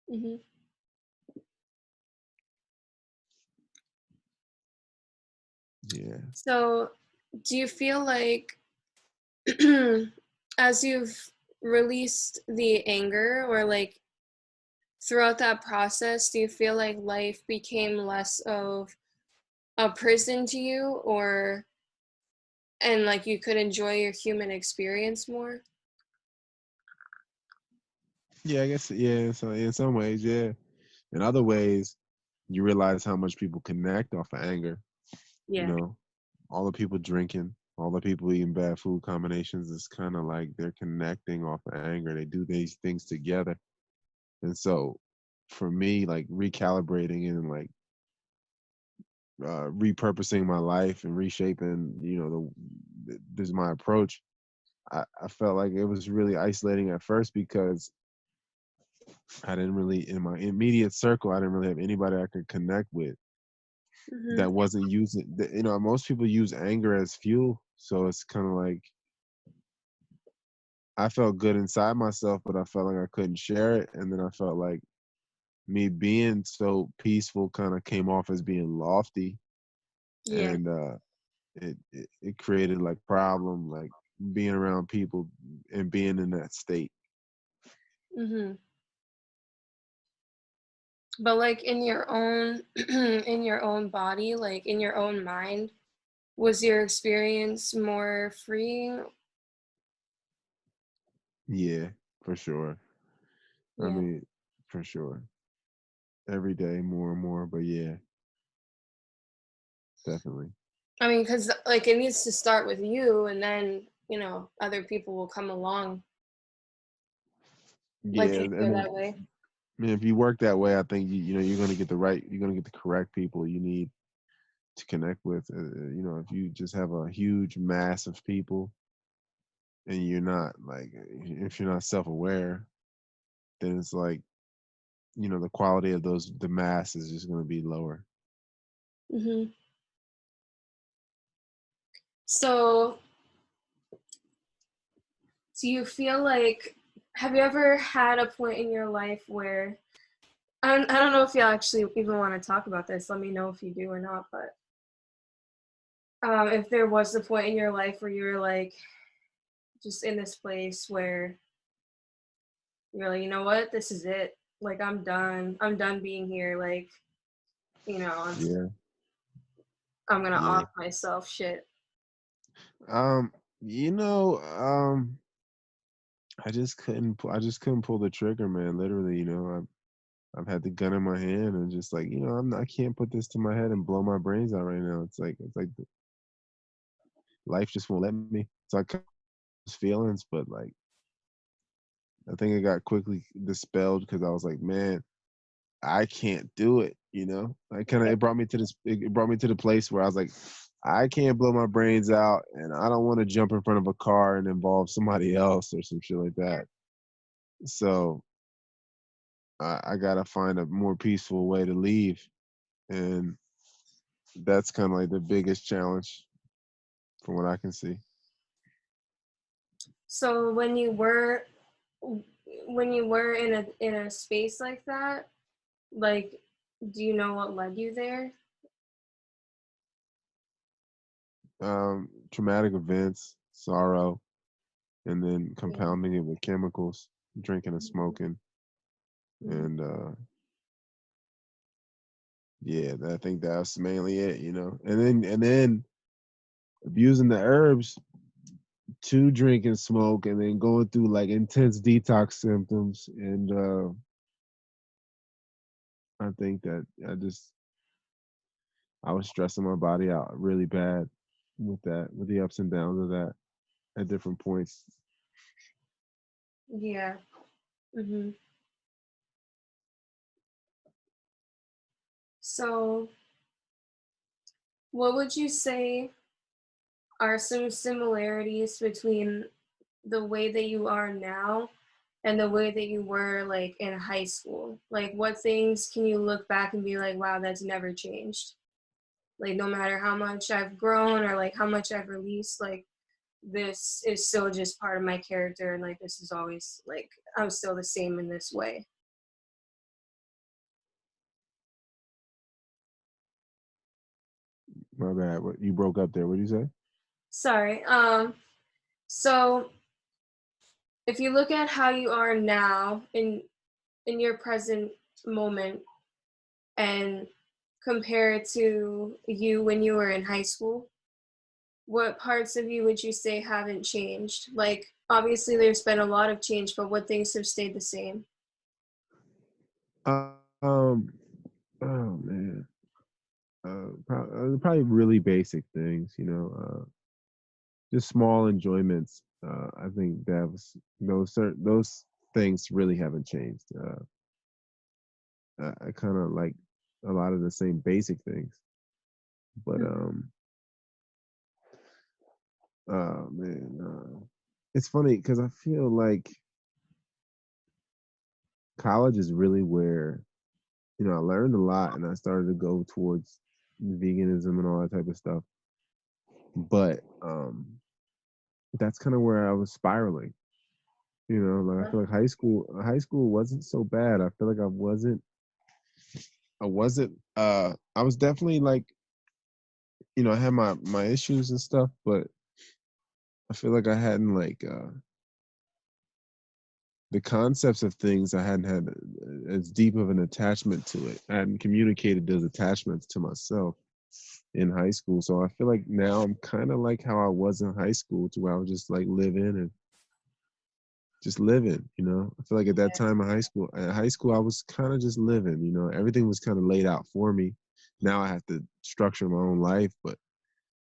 Mhm. Yeah. So, do you feel like as you've released the anger or like throughout that process, do you feel like life became less of a prison to you or and like you could enjoy your human experience more? Yeah, I guess yeah. So in some ways, yeah. In other ways, you realize how much people connect off of anger. You Yeah. know, all the people drinking, all the people eating bad food combinations. It's kind of like they're connecting off of anger. They do these things together, and so for me, like recalibrating and like repurposing my life and reshaping, this is my approach. I felt like it was really isolating at first because I didn't really, in my immediate circle, I didn't really have anybody I could connect with Mhm. that wasn't using, most people use anger as fuel. So it's kind of like I felt good inside myself, but I felt like I couldn't share it. And then I felt like me being so peaceful kind of came off as being lofty. Yeah. And it created like problem, like being around people and being in that state. Mhm. But like in your own in your own body, like in your own mind, was your experience more freeing? Yeah, for sure. I Yeah. mean, for sure. Every day more and more, but yeah, definitely. I mean, because like it needs to start with you, and then other people will come along. Like Yeah, if I you're mean, that way. if you work that way, I think you're gonna get you're gonna get the correct people you need to connect with. If you just have a huge mass of people and you're not like, if you're not self-aware, then it's like, the quality of the mass is just gonna be lower. Hmm. So, do you feel like have you ever had a point in your life where I don't know if you actually even want to talk about this. Let me know if you do or not. But if there was a point in your life where you were like just in this place where you're like, you know what, this is it. Like I'm done. I'm done being here. Like you know, I'm, Yeah, I'm gonna yeah. off myself. Shit. Um, you know, I just couldn't pull the trigger, man. Literally, I've had the gun in my hand and just like, I can't put this to my head and blow my brains out right now. It's like life just won't let me. So I got those feelings, but like I think it got quickly dispelled because I was like, man, I can't do it. I kind of Yeah. it brought me to this. It brought me to the place where I was like, I can't blow my brains out, and I don't want to jump in front of a car and involve somebody else or some shit like that. So I gotta find a more peaceful way to leave, and that's kind of like the biggest challenge from what I can see. So when you were in a space like that, like, do you know what led you there? Traumatic events, sorrow, and then Yeah. compounding it with chemicals, drinking and Mhm. smoking, Mhm. and yeah, I think that's mainly it. And then abusing the herbs to drink and smoke, and then going through like intense detox symptoms, and I think that I was stressing my body out really bad with the ups and downs of that at different points. Yeah. Hmm. So, what would you say are some similarities between the way that you are now and the way that you were like in high school? Like, what things can you look back and be like, wow, that's never changed? Like, no matter how much I've grown or like how much I've released, like, this is still just part of my character. And like, this is always like, I'm still the same in this way. My bad. What you broke up there? What did you say? Sorry. So if you look at how you are now in your present moment and compare it to you when you were in high school, what parts of you would you say haven't changed? Like obviously there's been a lot of change, but what things have stayed the same? Uh, Um. Oh man. Probably really basic things. Just small enjoyments. I think those things really haven't changed. I kind of like a lot of the same basic things, but Mhm. oh man, it's funny because I feel like college is really where I learned a lot, and I started to go towards veganism and all that type of stuff. But that's kind of where I was spiraling. Like I feel like high school wasn't so bad. I feel like I was definitely like, I had my issues and stuff, but I feel like I hadn't like the concepts of things, I hadn't had as deep of an attachment to it. I hadn't communicated those attachments to myself in high school. So I feel like now I'm kind of like how I was in high school, to where I was just like living and just living, you know. I feel like at that time in high school, I was kind of just living, you know. Everything was kind of laid out for me. Now I have to structure my own life, but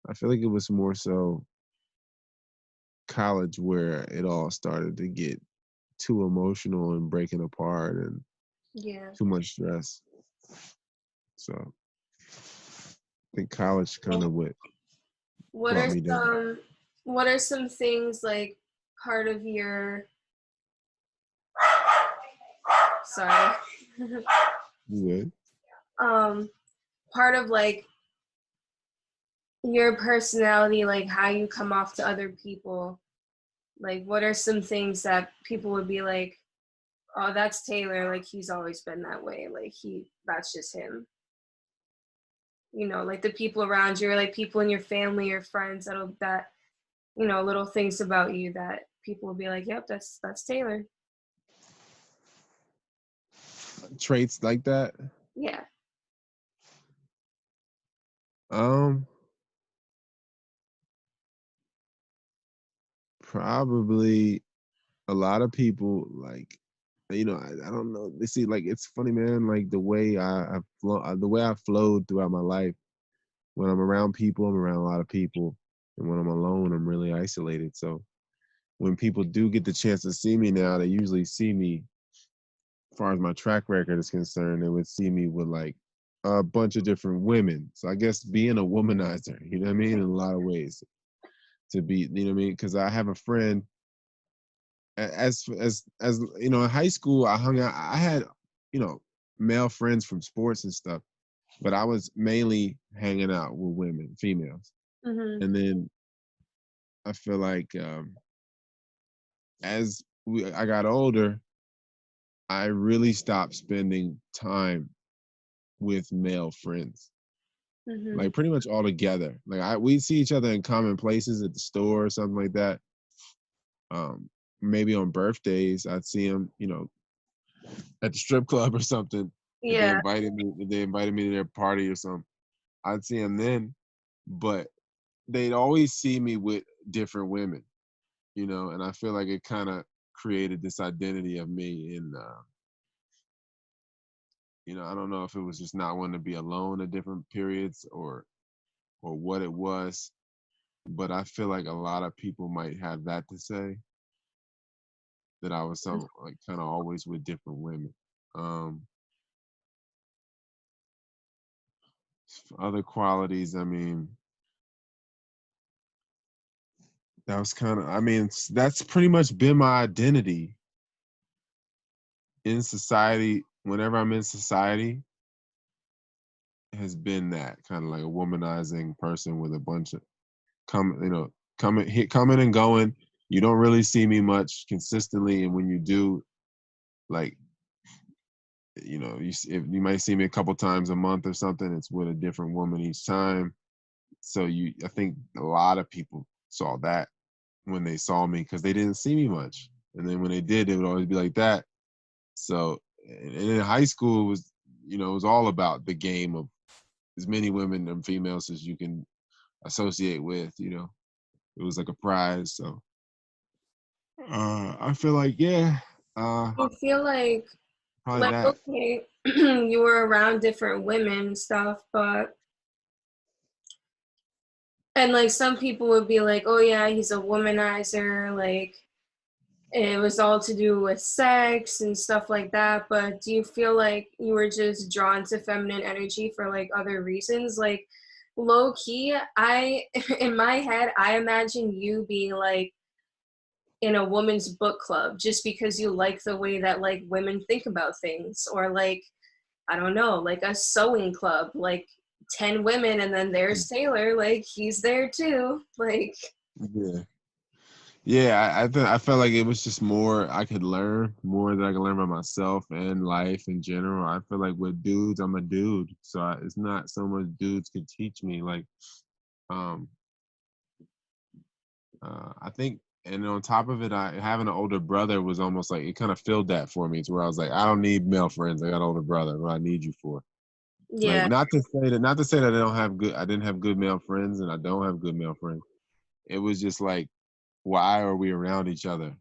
I feel like it was more so college where it all started to get too emotional and breaking apart and Yeah. too much stress. So I think college kind of what What brought are me down. some things like part of your sorry Good. um part of like your personality, like how you come off to other people? Like what are some things that people would be like, oh, that's Taylor, like he's always been that way, like that's just him, you know, like the people around you, or like people in your family or friends that you know, little things about you that people will be like, yep, that's Taylor. Traits like that. Yeah. Um, Probably a lot of people like, you know, I don't know. They see, like, it's funny, man. Like the way the way I flowed throughout my life. When I'm around people, I'm around a lot of people, and when I'm alone, I'm really isolated. So when people do get the chance to see me now, they usually see me, as far as my track record is concerned, they would see me with like a bunch of different women. So I guess being a womanizer, you know what I mean, in a lot of ways, to be, you know what I mean, because I have a friend. As you know, in high school, I hung out. I had, you know, male friends from sports and stuff, but I was mainly hanging out with women, females. Mhm. And then I feel like I got older, I really stopped spending time with male friends, Mhm. like pretty much all together. Like we see each other in common places at the store or something like that. Um, Maybe on birthdays, I'd see them, you know, at the strip club or something. Yeah. If they invited me to their party or something, I'd see them then. But they'd always see me with different women, you know, and I feel like it kind of created this identity of me in you know, I don't know if it was just not wanting to be alone at different periods or what it was, but I feel like a lot of people might have that to say, that I was some like kind of always with different women. Um Other qualities, I mean, that was kind of, I mean, that's pretty much been my identity in society. Whenever I'm in society, has been that kind of like a womanizing person with a bunch of you know, coming and going. You don't really see me much consistently, and when you do, like, you know, if you might see me a couple times a month or something, it's with a different woman each time. So I think a lot of people saw that when they saw me, because they didn't see me much, and then when they did, it would always be like that. So, and in high school, it was, you know, it was all about the game of as many women and females as you can associate with. You know, it was like a prize. So I feel like, yeah, uh, I feel probably that. okay, you were around different women and stuff, but and like some people would be like, oh yeah, he's a womanizer, like it was all to do with sex and stuff like that. But do you feel like you were just drawn to feminine energy for like other reasons? Like low key, I in my head, I imagine you being like in a woman's book club just because you like the way that like women think about things, or like I don't know, like a sewing club, like 10 women and then there's Taylor, like he's there too. Like Yeah, yeah. I felt like it was just more I could learn, more that I could learn about myself and life in general. I feel like with dudes, I'm a dude, so it's not so much dudes could teach me. Like, um, I think and on top of it, I having an older brother was almost like it kind of filled that for me to where I was like, I don't need male friends. I got an older brother. What I need you for? Like Yeah. not to say that I didn't have good male friends, and I don't have good male friends. It was just like, why are we around each other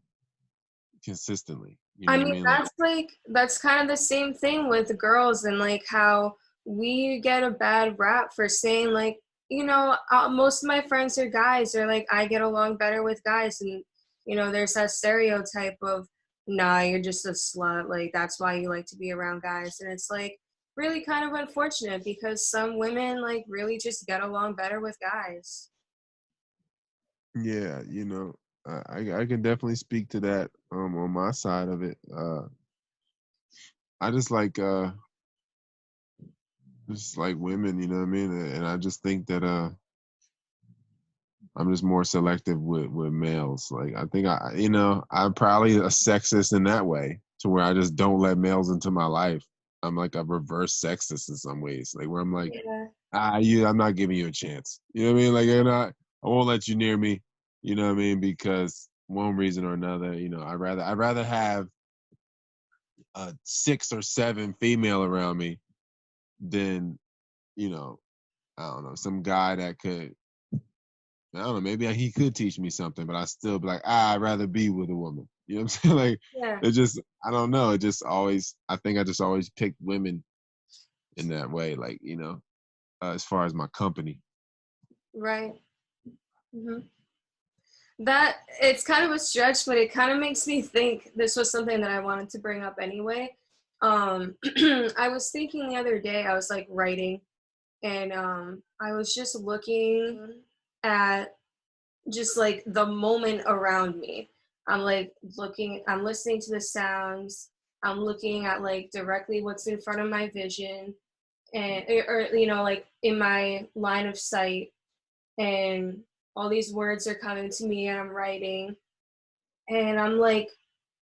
consistently? You know I what I mean, mean? Like, that's kind of the same thing with girls and like how we get a bad rap for saying like, most of my friends are guys or like I get along better with guys and there's that stereotype of nah, you're just a slut, like that's why you like to be around guys and it's like really kind of unfortunate because some women like really just get along better with guys. yeah, I can definitely speak to that on my side of it. I just like women, you know what I mean? And I just think that I'm just more selective with males. Like I think I'm probably a sexist in that way, to where I just don't let males into my life. I'm like a reverse sexist in some ways, like where I'm like, Yeah. I'm not giving you a chance. You know what I mean? Like I won't let you near me. You know what I mean? Because one reason or another, I'd rather have 6 or 7 female around me than you know I don't know, some guy that could, I don't know, maybe he could teach me something, but I still be like, I'd rather be with a woman. You know what I'm saying? Like, Yeah. it just, I don't know. It just always, I think I just always picked women in that way, like, as far as my company. Right. Hmm. That it's kind of a stretch, but it kind of makes me think this was something that I wanted to bring up anyway. I was thinking the other day, I was like writing, and I was just looking at just like the moment around me. I'm like I'm listening to the sounds, I'm looking at like directly what's in front of my vision, and or like in my line of sight, and all these words are coming to me and I'm writing and I'm like,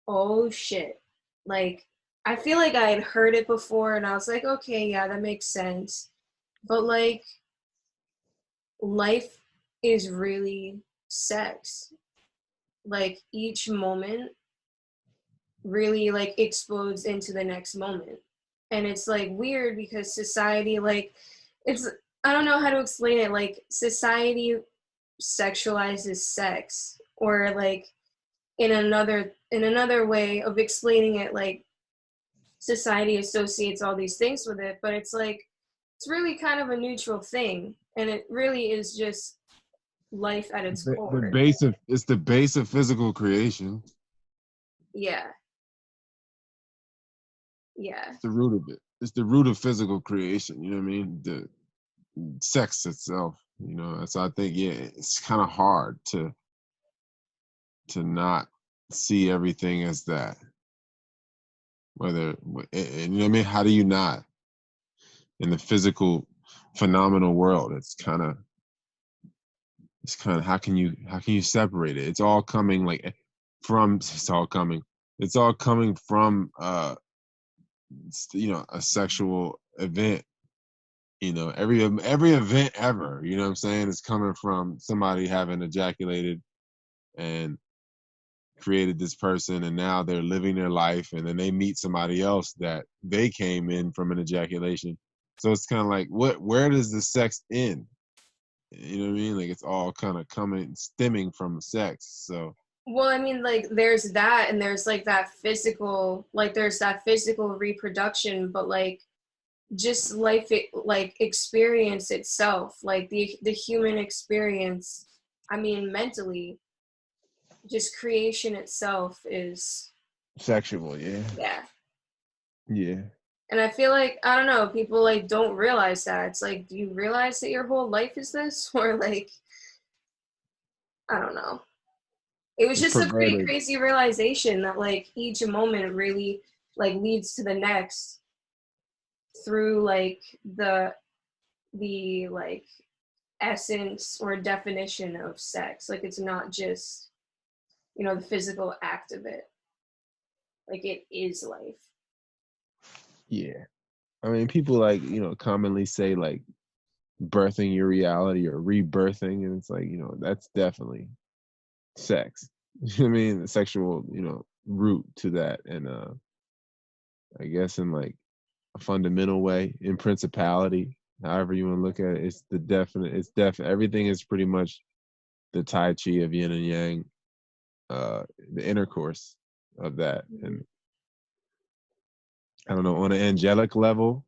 oh shit. Like I feel like I had heard it before and I was like, okay, yeah, that makes sense. But like life is really sex. Like each moment really like explodes into the next moment. And it's like weird because society like it's I don't know how to explain it. Like society sexualizes sex or like in another way of explaining it like society associates all these things with it but it's like it's really kind of a neutral thing and it really is just life at its The core. base of It's the base of physical creation. Yeah. Yeah. It's the root of it. It's the root of physical creation. You know what I mean? The sex itself. So I think, yeah, it's kind of hard to not see everything as that. And you know what I mean? How do you not, in the physical phenomenal world? It's kind of how can you separate it? It's all coming like from it's all coming. It's all coming from a sexual event. Every event ever, you know what I'm saying, is coming from somebody having ejaculated and created this person, and now they're living their life, and then they meet somebody else that they came in from an ejaculation. So it's kind of like, where does the sex end? You know what I mean? Like, it's all kind of stemming from sex. So Well, I mean, like, there's that, and there's there's that physical reproduction, but like, just like experience itself, like the human experience. I mean, mentally, just creation itself is, sexual, yeah. yeah. Yeah. And I feel like I don't know, people like don't realize that. It's like, do you realize that your whole life is this, or like, I don't know. It was It's just a pretty perverted. crazy realization that like each moment really like leads to the next through like the like essence or definition of sex. Like it's not just, the physical act of it. Like it is life. Yeah. I mean, people like, commonly say like birthing your reality or rebirthing, and it's like, that's definitely sex. I mean, the sexual, root to that, and I guess in like a fundamental way, in principality, however you want to look at it, it's the definite. It's everything is pretty much the Tai Chi of yin and yang, the intercourse of that, and I don't know, on an angelic level,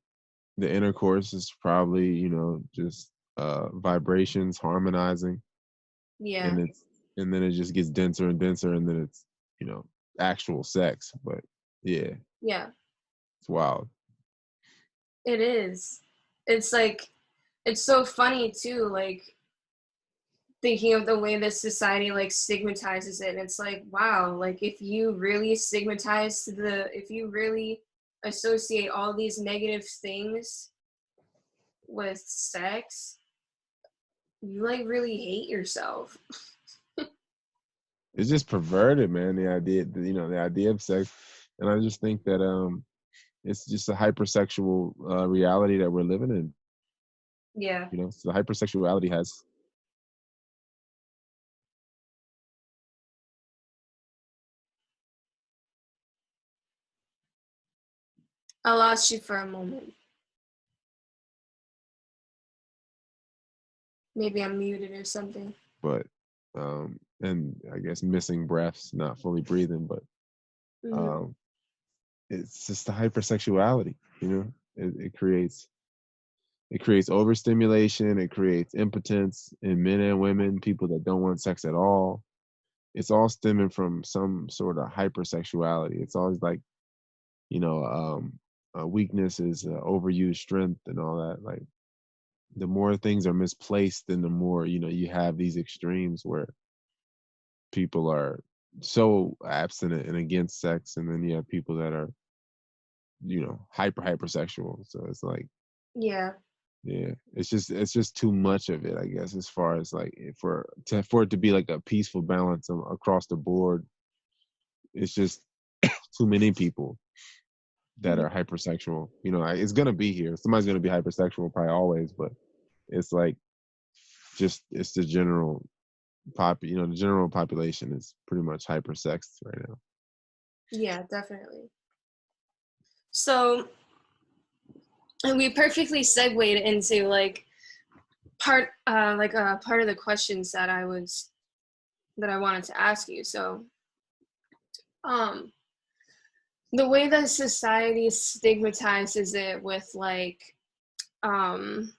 the intercourse is probably, just vibrations harmonizing, Yeah. and then it just gets denser and denser, and then it's, you know, actual sex. But yeah, Yeah. it's wild. It is. It's like it's so funny too, like thinking of the way that society like stigmatizes it. And it's like, wow, like if you really if you really associate all these negative things with sex, you like really hate yourself. It's just perverted, man. The idea of sex, and I just think that it's just a hypersexual reality that we're living in. Yeah. So hypersexuality has. I lost you for a moment. Maybe I'm muted or something. But and I guess missing breaths, not fully breathing, but Mm-hmm. um, it's just the hypersexuality. It creates overstimulation. It creates impotence in men and women, people that don't want sex at all. It's all stemming from some sort of hypersexuality. It's always like, you know, weakness is overused strength and all that. Like the more things are misplaced, then the more, you have these extremes where people are so abstinent and against sex, and then you have people that are, hypersexual. So it's like, Yeah. yeah, it's just too much of it, I guess, as far as like for it to be like a peaceful balance across the board. It's just too many people that Mhm. are hypersexual. It's gonna be here. Somebody's gonna be hypersexual, probably always, but it's like it's the general the general population is pretty much hypersexed right now. Yeah, definitely. So, and we perfectly segued into like part of the questions that I wanted to ask you. So, um, the way that society stigmatizes it with like, um,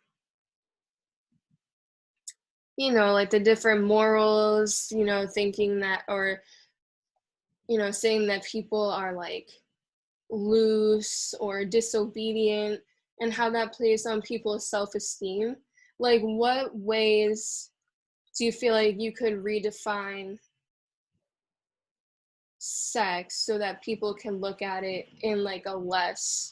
like the different morals, thinking that, or, saying that people are like loose or disobedient, and how that plays on people's self-esteem. Like, what ways do you feel like you could redefine sex so that people can look at it in like a less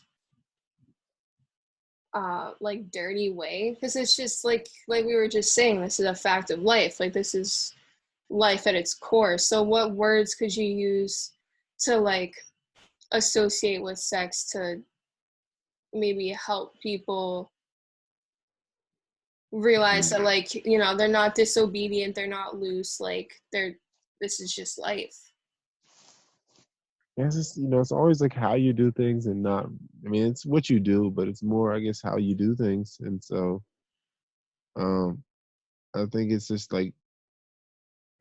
like dirty way? Because it's just like we were just saying, this is a fact of life. Like, this is life at its core. So what words could you use to like associate with sex to maybe help people realize that, Mm. like, they're not disobedient, they're not loose, like this is just life. Yeah, it's always like how you do things, and not. I mean, it's what you do, but it's more, I guess, how you do things. And so, um, I think it's just like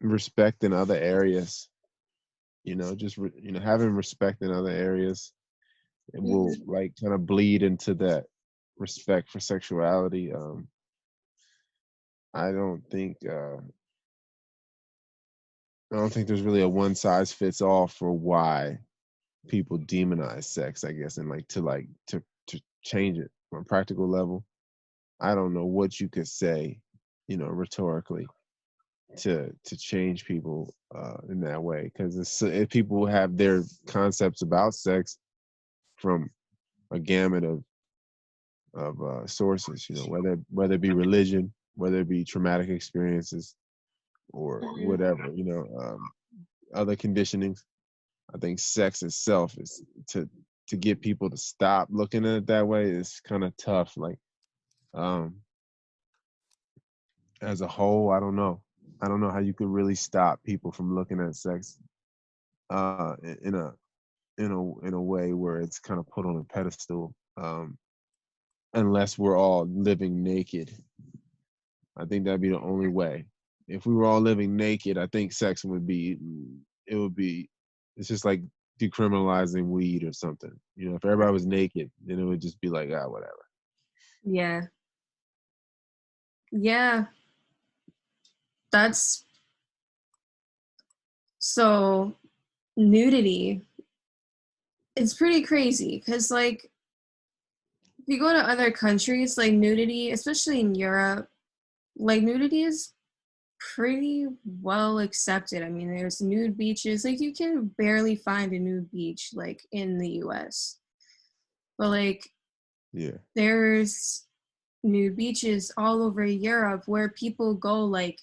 respect in other areas. Having respect in other areas, it will Mm-hmm. like kind of bleed into that respect for sexuality. I don't think uh, I don't think there's really a one size fits all for why people demonize sex, I guess, and to change it on a practical level. I don't know what you could say, rhetorically to change people in that way, because if people have their concepts about sex from a gamut of sources, whether it be religion, whether it be traumatic experiences, or Mm-hmm. whatever, other conditionings. I think sex itself is to get people to stop looking at it that way is kind of tough. Like, um, as a whole, I don't know. I don't know how you could really stop people from looking at sex uh, in a in a way where it's kind of put on a pedestal, unless we're all living naked. I think that'd be the only way. If we were all living naked, I think sex would be it would be it's just like decriminalizing weed or something. You know, if everybody was naked, then it would just be like, ah, whatever. Yeah. Yeah. That's so nudity. It's pretty crazy because, like, if you go to other countries, like, nudity, especially in Europe, like, nudity is pretty well accepted. I mean, there's nude beaches. Like, you can barely find a nude beach, like, in the US. But, like, Yeah, there's nude beaches all over Europe where people go, like,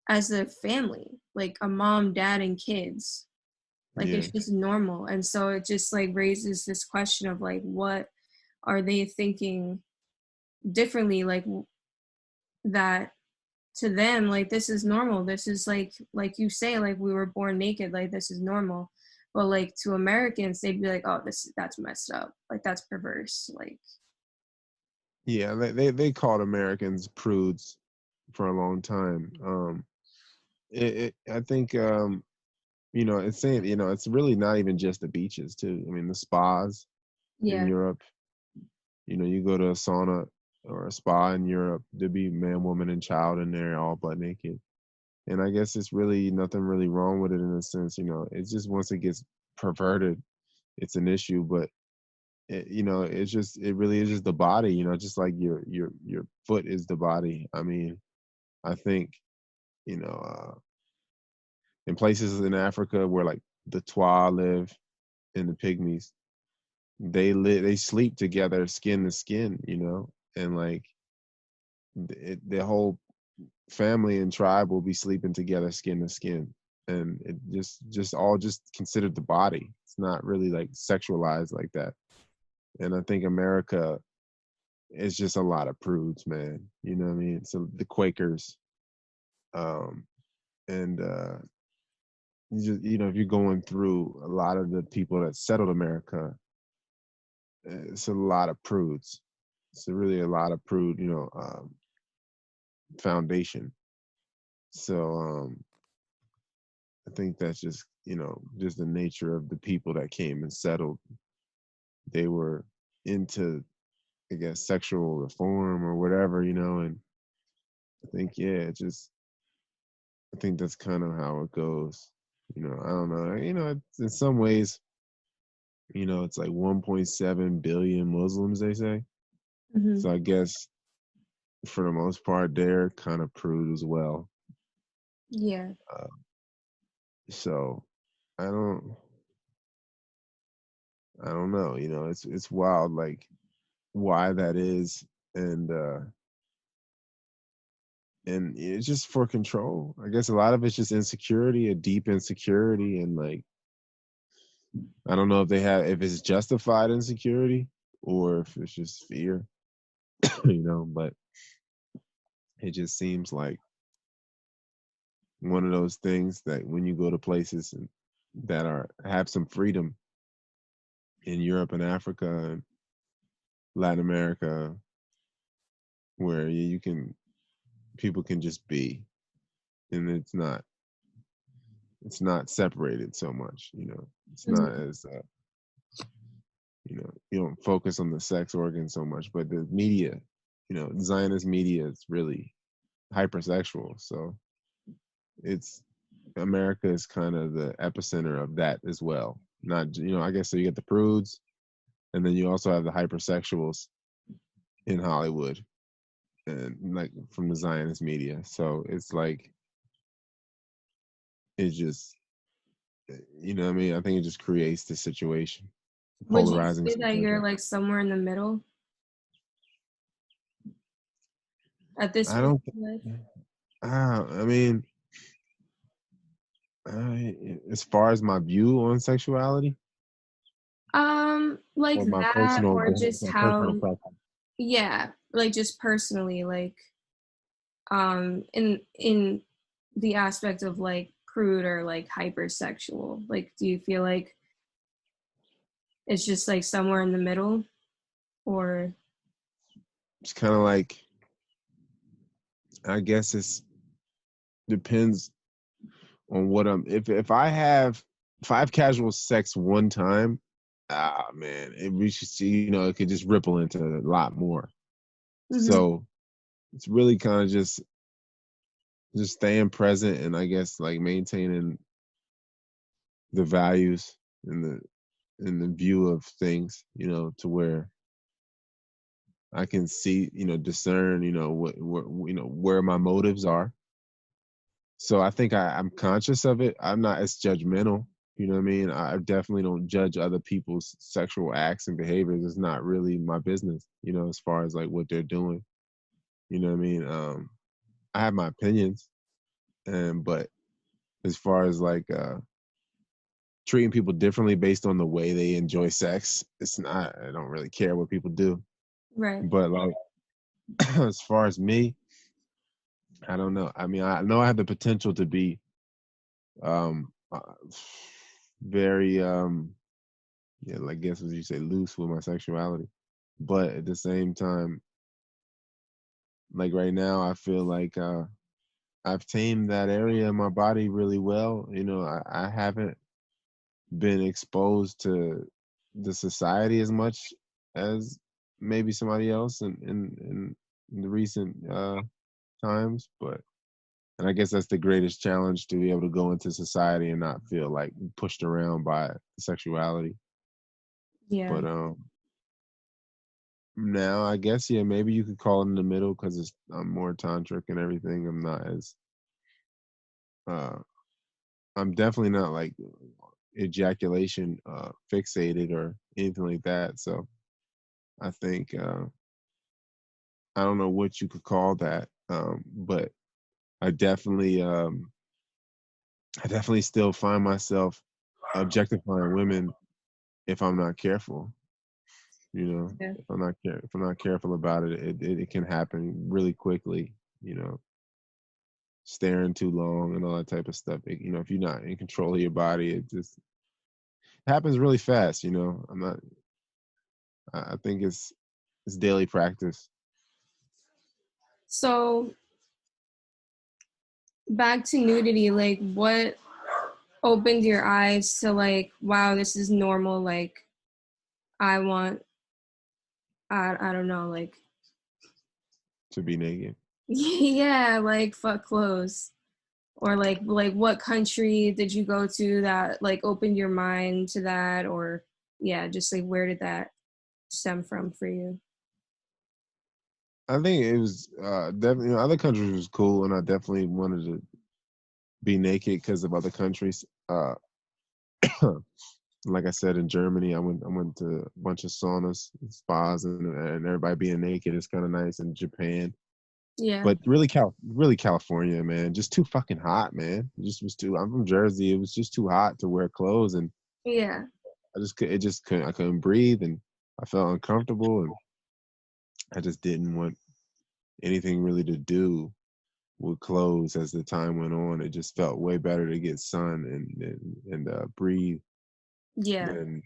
as a family, like a mom, dad, and kids. Like, yeah, it's just normal. And so it just, like, raises this question of, like, what are they thinking differently? Like, that to them, like, this is normal. This is like you say, like, we were born naked, like, this is normal. But, like, to Americans, they'd be like, oh, that's messed up. Like, that's perverse. Like, yeah. They called Americans prudes for a long time. I think you know, it's saying, you know, it's really not even just the beaches too. I mean, the spas in yeah. Europe. You know, you go to a sauna or a spa in Europe, there'd be man, woman, and child in there, all butt naked. And I guess it's really nothing really wrong with it in a sense. You know, it's just once it gets perverted, it's an issue. But you know, it really is just the body. You know, just like your foot is the body. I mean, I think you know, in places in Africa where like the Twa live and the pygmies, they sleep together, skin to skin. You know, and like the whole family and tribe will be sleeping together skin to skin, and it just all just considered the body. It's not really like sexualized like that. And I think America is just a lot of prudes, man. You know what I mean? So the Quakers, um and you know, if you're going through a lot of the people that settled America, it's a lot of prudes. It's really a lot of prude, you know, foundation. So I think that's just, you know, just the nature of the people that came and settled. They were into, I guess, sexual reform or whatever, you know, and I think, yeah, it just, I think that's kind of how it goes. You know, I don't know. You know, in some ways, you know, it's like 1.7 billion Muslims, they say. Hmm. So I guess for the most part, they're kind of prude as well. Yeah. Uh, so I don't, I don't know. You know, it's wild, like why that is, and it's just for control. I guess a lot of it's just insecurity, a deep insecurity, and like I don't know if they have if it's justified insecurity or if it's just fear, you know. But it just seems like one of those things that when you go to places that are have some freedom in Europe and Africa and Latin America, where you can people can just be, and it's not separated so much, you know. It's not Hmm. as you know, you don't focus on the sex organ so much, but the media, you know, Zionist media is really hypersexual. So it's America is kind of the epicenter of that as well. Not, you know, I guess so you get the prudes, and then you also have the hypersexuals in Hollywood, and like from the Zionist media. So it's like it just, you know what I mean? I think it just creates the situation, Would you polarizing say that you're, situation. like, somewhere in the middle at this I point don't. in life? I mean, as far as my view on sexuality Like or my that, personal or just my how, personal preference. yeah, like, just personally, like, in the aspect of like prude or like hypersexual? Like, do you feel like it's just like somewhere in the middle, or? It's kind of like, I guess it's depends on what I'm. If I have casual sex one time, man, it reaches, it could just ripple into a lot more. Mm-hmm. So it's really kind of just staying present, and I guess like maintaining the values and the view of things, to where I can see, discern, where my motives are. So I think I'm conscious of it. I'm not as judgmental. You know what I mean? I definitely don't judge other people's sexual acts and behaviors. It's not really my business, as far as like what they're doing. You know what I mean? I have my opinions, but as far as like treating people differently based on the way they enjoy sex, it's not. I don't really care what people do. Right. But like, as far as me, I don't know. I mean, I know I have the potential to be um very yeah, I guess as you say, loose with my sexuality. But at the same time, like right now, I feel like I've tamed that area of my body really well. I haven't been exposed to the society as much as maybe somebody else in the recent times, but and I guess that's the greatest challenge, to be able to go into society and not feel like pushed around by sexuality. Yeah. But now I guess, yeah, maybe you could call it in the middle, because I'm more tantric and everything. I'm not as uh I'm definitely not like ejaculation fixated or anything like that. So I think I don't know what you could call that, but I definitely I definitely still find myself objectifying women if I'm not careful. Yeah. If I'm not careful about it, it can happen really quickly. Staring too long and all that type of stuff. If you're not in control of your body, it just happens really fast. I'm not. I think it's daily practice. So back to nudity, like what opened your eyes to like, wow, this is normal, like I want, I don't know, like To be naked. yeah, like fuck clothes, or like what country did you go to that like opened your mind to that, or yeah, just like where did that stem from for you? I think it was definitely, other countries was cool, and I definitely wanted to be naked because of other countries. Like I said, in Germany, I went to a bunch of saunas, and spas, and everybody being naked is kind of nice. In Japan, Yeah. but really California, man, just too fucking hot, man. It just was too. I'm from Jersey. It was just too hot to wear clothes, and Yeah. it just couldn't. I couldn't breathe, and I felt uncomfortable, and I just didn't want anything really to do with clothes. As the time went on, it just felt way better to get sun and breathe Yeah. than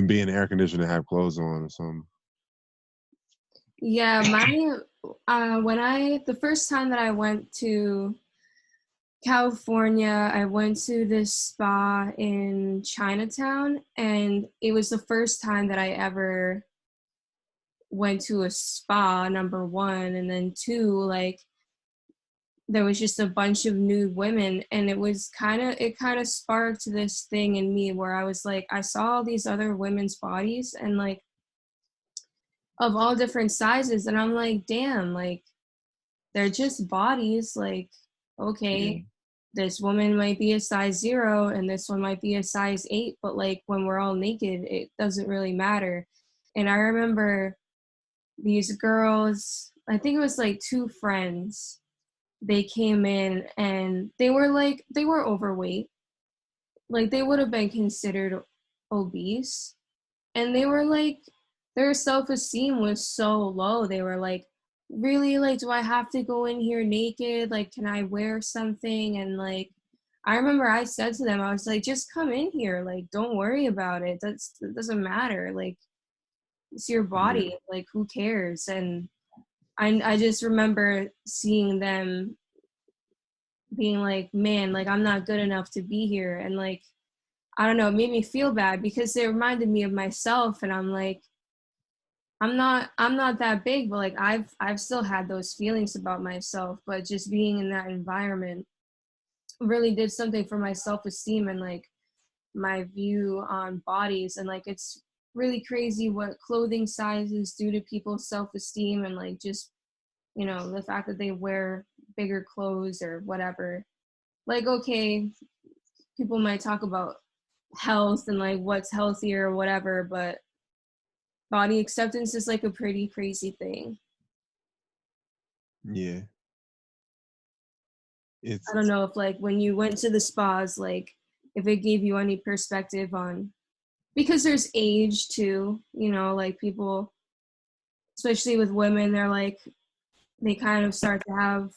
be in air conditioning and have clothes on or something. Yeah, my when I the first time that I went to California, I went to this spa in Chinatown, and it was the first time that I ever went to a spa, number one, and then two, like there was just a bunch of nude women, and it kind of sparked this thing in me where I was like, I saw all these other women's bodies and like of all different sizes, and I'm like, damn, like they're just bodies, like Yeah, okay, this woman might be a size 0 and this one might be a size 8, but like when we're all naked it doesn't really matter. And I remember these girls, I think it was like two friends, they came in and they were overweight, like they would have been considered obese, and they were like their self-esteem was so low. They were like, really, like, do I have to go in here naked? Like, can I wear something? And like, I remember I said to them, I was like, just come in here. Like, don't worry about it. That doesn't matter. Like, it's your Yeah. body. Like, who cares? And I just remember seeing them being like, man, like, I'm not good enough to be here. And like, I don't know, it made me feel bad because it reminded me of myself. And I'm like, I'm not that big, but like I've still had those feelings about myself, but just being in that environment really did something for my self-esteem and like my view on bodies. And like it's really crazy what clothing sizes do to people's self-esteem, and like just, you know, the fact that they wear bigger clothes or whatever. Like, okay, people might talk about health and like what's healthier or whatever, but body acceptance is like a pretty crazy thing. Yeah. I don't It's know if like when you went to the spas, like if it gave you any perspective on, because there's age too, you know, like people, especially with women, they're like they kind of start to have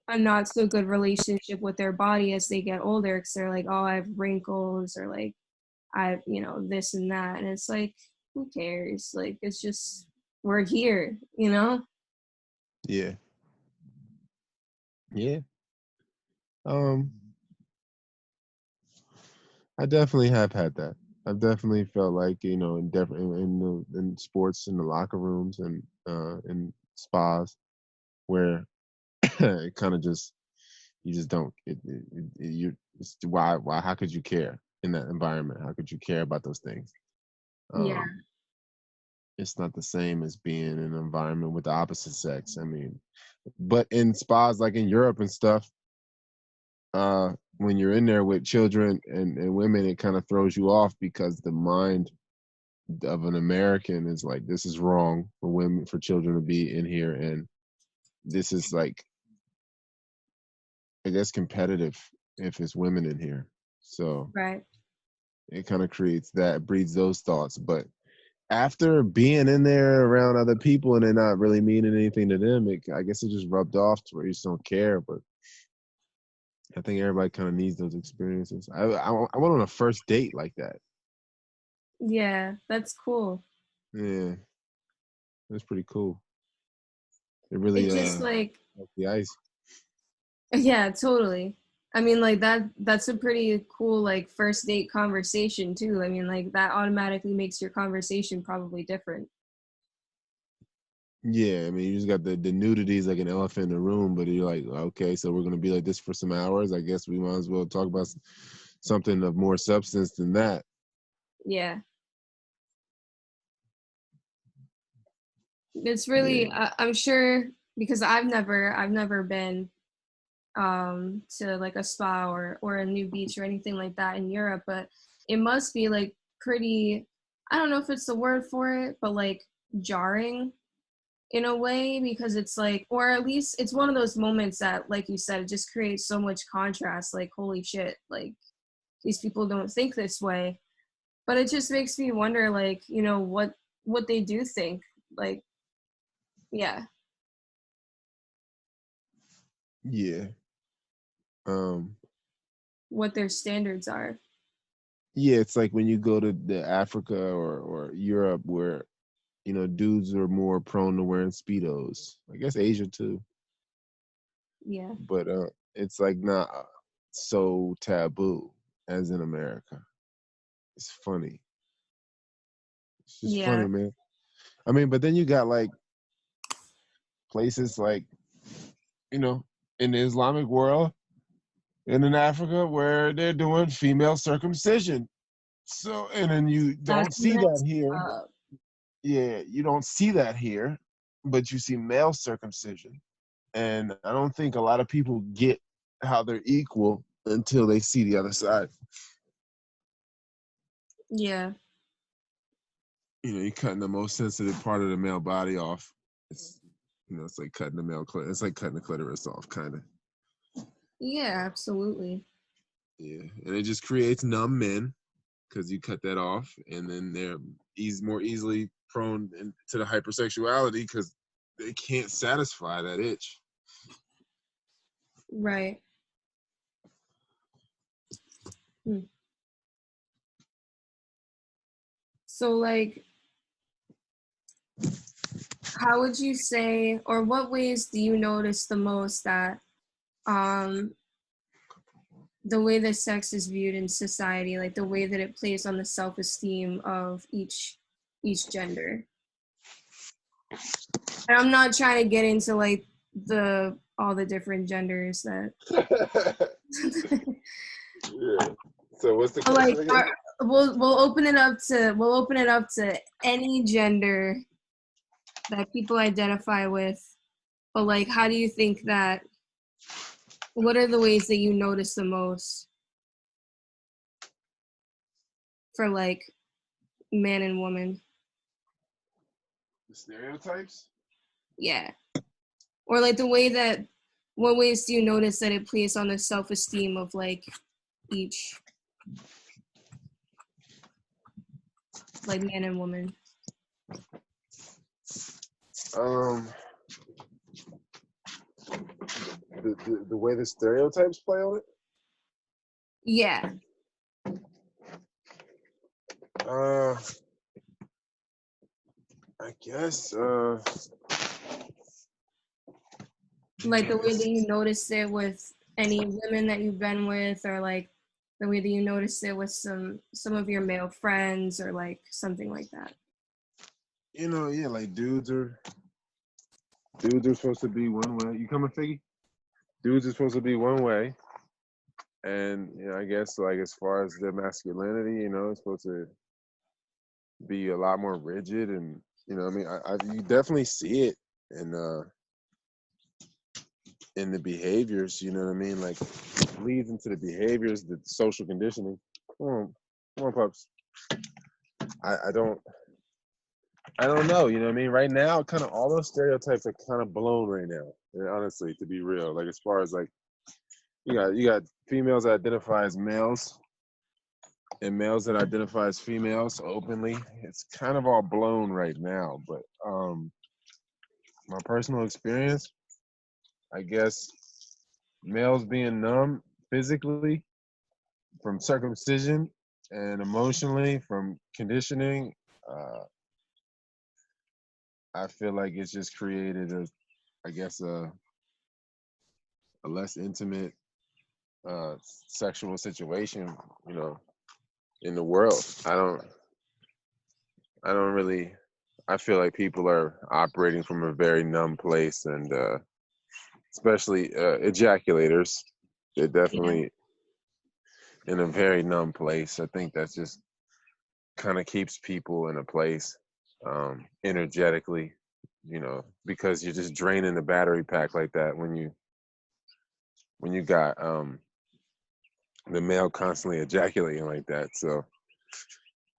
a not so good relationship with their body as they get older, because they're like, oh, I have wrinkles, or like I, you know, this and that, and it's like, who cares? Like it's just, we're here, you know. yeah. Yeah. Um, I definitely have had that. I've definitely felt like, you know, in sports, in the locker rooms, and in spas, where it kind of just, you just don't you it's, why how could you care in that environment? How could you care about those things? Yeah, Um, it's not the same as being in an environment with the opposite sex. I mean, but in spas like in Europe and stuff, when you're in there with children and women, it kind of throws you off because the mind of an American is like, this is wrong for women, for children to be in here, and this is like, I guess, competitive if it's women in here. So right. it kind of breeds those thoughts. But after being in there around other people and it not really meaning anything to them, I guess it just rubbed off to where you just don't care. But I think everybody kind of needs those experiences. I went on a first date like that. Yeah, that's cool. Yeah, that's pretty cool. It really It just like, broke the ice. yeah, totally. I mean, like that's a pretty cool like first date conversation too. I mean, like that automatically makes your conversation probably different. Yeah, I mean, you just got the nudity is like an elephant in the room, but you're like, okay, so we're gonna be like this for some hours. I guess we might as well talk about something of more substance than that. Yeah. It's Yeah, really I'm sure, because I've never been to like a spa or a new beach or anything like that in Europe, but it must be like pretty, I don't know if it's the word for it, but like jarring in a way, because it's like, or at least it's one of those moments that, like you said, it just creates so much contrast, like holy shit, like these people don't think this way. But it just makes me wonder, like, you know, what they do think, like, yeah. yeah, um, What their standards are. yeah. It's like when you go to the Africa or Europe, where dudes are more prone to wearing speedos. I guess Asia too, Yeah. but it's like not so taboo as in America. It's funny. It's just funny, Yeah, man. I mean, but then you got like places like, you know, in the Islamic world and in Africa where they're doing female circumcision. So, and then you don't that's see that messed here. up. Yeah, you don't see that here, but you see male circumcision. And I don't think a lot of people get how they're equal until they see the other side. Yeah. You're cutting the most sensitive part of the male body off. It's it's like cutting it's like cutting the clitoris off, kind of. Yeah, absolutely. Yeah, and it just creates numb men because you cut that off, and then they're more easily prone to the hypersexuality because they can't satisfy that itch. Right. So like, how would you say, or what ways do you notice the most that the way that sex is viewed in society, like the way that it plays on the self-esteem of each gender? And I'm not trying to get into like all the different genders that Yeah. So what's the like question again? we'll open it up to any gender that people identify with. But like, how do you think that, what are the ways that you notice the most for like man and woman? The stereotypes? Yeah. Or like the way that, what ways do you notice that it plays on the self-esteem of like each, like man and woman? The way the stereotypes play on it? Yeah. I guess Like the way that you notice it with any women that you've been with, or like the way that you notice it with some of your male friends, or like something like that. you know, yeah, like dudes are supposed to be one way. You coming, Figgy? Dudes are supposed to be one way. And you know, I guess like as far as their masculinity, you know, it's supposed to be a lot more rigid, and you know, I mean, you definitely see it in the behaviors. You know what I mean? Like leads into the behaviors, the social conditioning. Come on, pups. I don't know. You know what I mean? Right now, kind of all those stereotypes are kind of blown right now. Honestly, to be real, like as far as like you got females that identify as males and males that identify as females openly. It's kind of all blown right now, but my personal experience, I guess, males being numb physically from circumcision and emotionally from conditioning, I feel like it's just created a less intimate sexual situation, you know, in the world. I don't really. I feel like people are operating from a very numb place, and especially ejaculators, they're Yeah. definitely in a very numb place. I think that's just kind of keeps people in a place energetically, you know, because you're just draining the battery pack like that when you got the male constantly ejaculating like that. So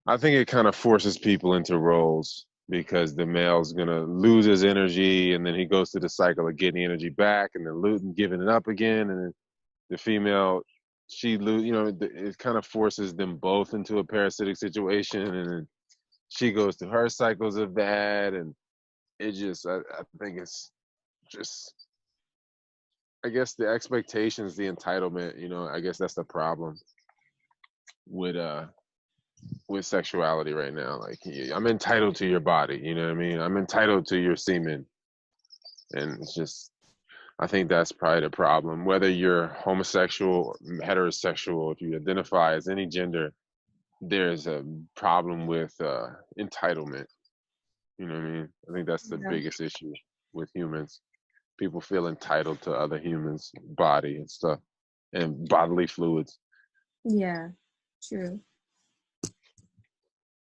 I think it kind of forces people into roles because the male's gonna lose his energy, and then he goes through the cycle of getting energy back, and then giving it up again, and then the female, you know, it kind of forces them both into a parasitic situation, and then she goes through her cycles of that, and it just, I think it's just, I guess the expectations, the entitlement, you know, I guess that's the problem with sexuality right now. Like, I'm entitled to your body, you know what I mean? I'm entitled to your semen. And it's just, I think that's probably the problem. Whether you're homosexual, heterosexual, if you identify as any gender, there's a problem with entitlement. You know what I mean? I think that's the Yeah. biggest issue with humans. People feel entitled to other humans' body and stuff, and bodily fluids. Yeah, true.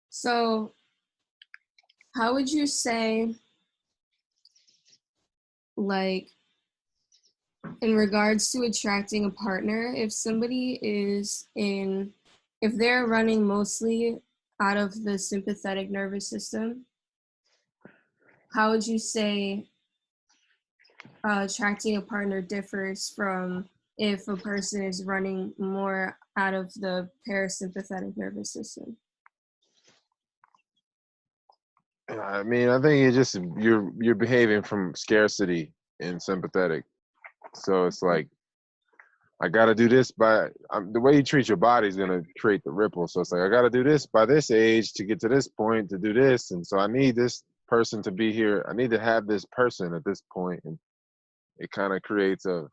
So, how would you say, like, in regards to attracting a partner, if somebody if they're running mostly out of the sympathetic nervous system, how would you say attracting a partner differs from if a person is running more out of the parasympathetic nervous system? I mean, I think it's just you're behaving from scarcity and sympathetic. So it's like I got to do this the way you treat your body is gonna create the ripple. So it's like I got to do this by this age to get to this point to do this, and so I need this person to be here. I need to have this person at this point, and it kind of creates a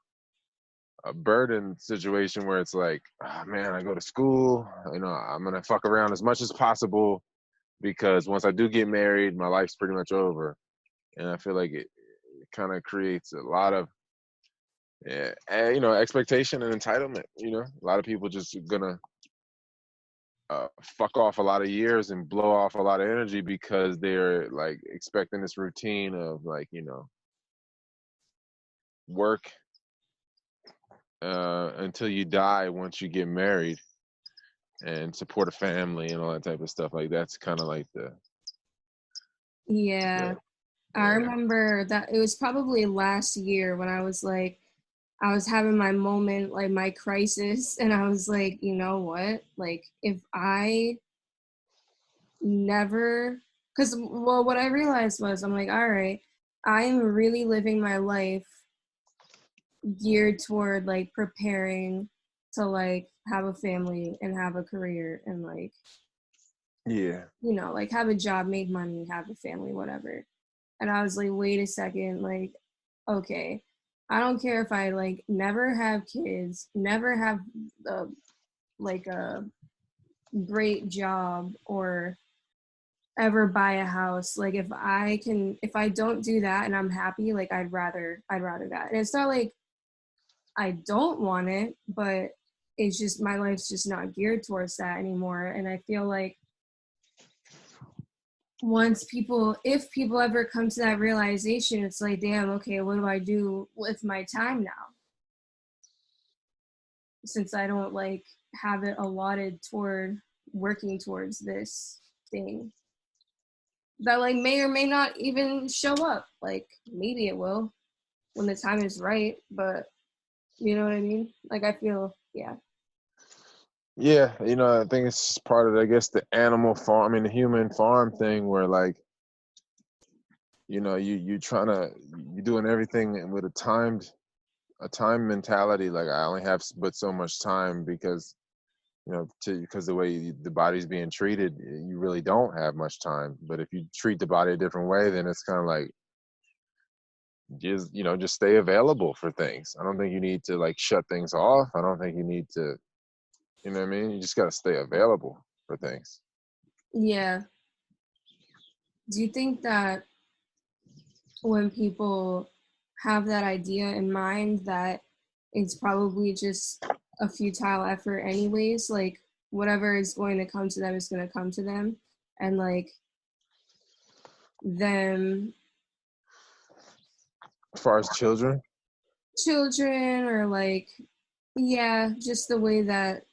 burden situation where it's like, oh, man, I go to school, I'm gonna fuck around as much as possible because once I do get married, my life's pretty much over. And I feel like it kind of creates a lot of, expectation and entitlement. A lot of people just gonna fuck off a lot of years and blow off a lot of energy because they're like expecting this routine of like, work until you die once you get married and support a family and all that type of stuff. Like that's kind of like Yeah. I remember that it was probably last year when I was having my moment, like my crisis, and I was like, you know what? Like, if I never, because, well, what I realized was, I'm like, all right, I am really living my life geared toward like preparing to like have a family and have a career and like, like have a job, make money, have a family, whatever. And I was like, wait a second, like, okay, I don't care if I like never have kids, never have like a great job or ever buy a house. Like if I don't do that and I'm happy, like I'd rather that. And it's not like I don't want it, but it's just my life's just not geared towards that anymore. And I feel like if people ever come to that realization, it's like, damn, okay, what do I do with my time now? Since I don't like have it allotted toward working towards this thing that like may or may not even show up. Like maybe it will when the time is right, but you know what I mean? Like I feel, yeah. Yeah, I think it's part of, I guess, the animal farm, I mean, the human farm thing where like, you're doing everything with a time mentality. Like I only have but so much time because, because the way the body's being treated, you really don't have much time. But if you treat the body a different way, then it's kind of like, just stay available for things. I don't think you need to like shut things off. I don't think you need to, you know what I mean? You just got to stay available for things. Yeah. Do you think that when people have that idea in mind that it's probably just a futile effort anyways, like whatever is going to come to them is going to come to them, and like them As far as children or like, yeah, just the way that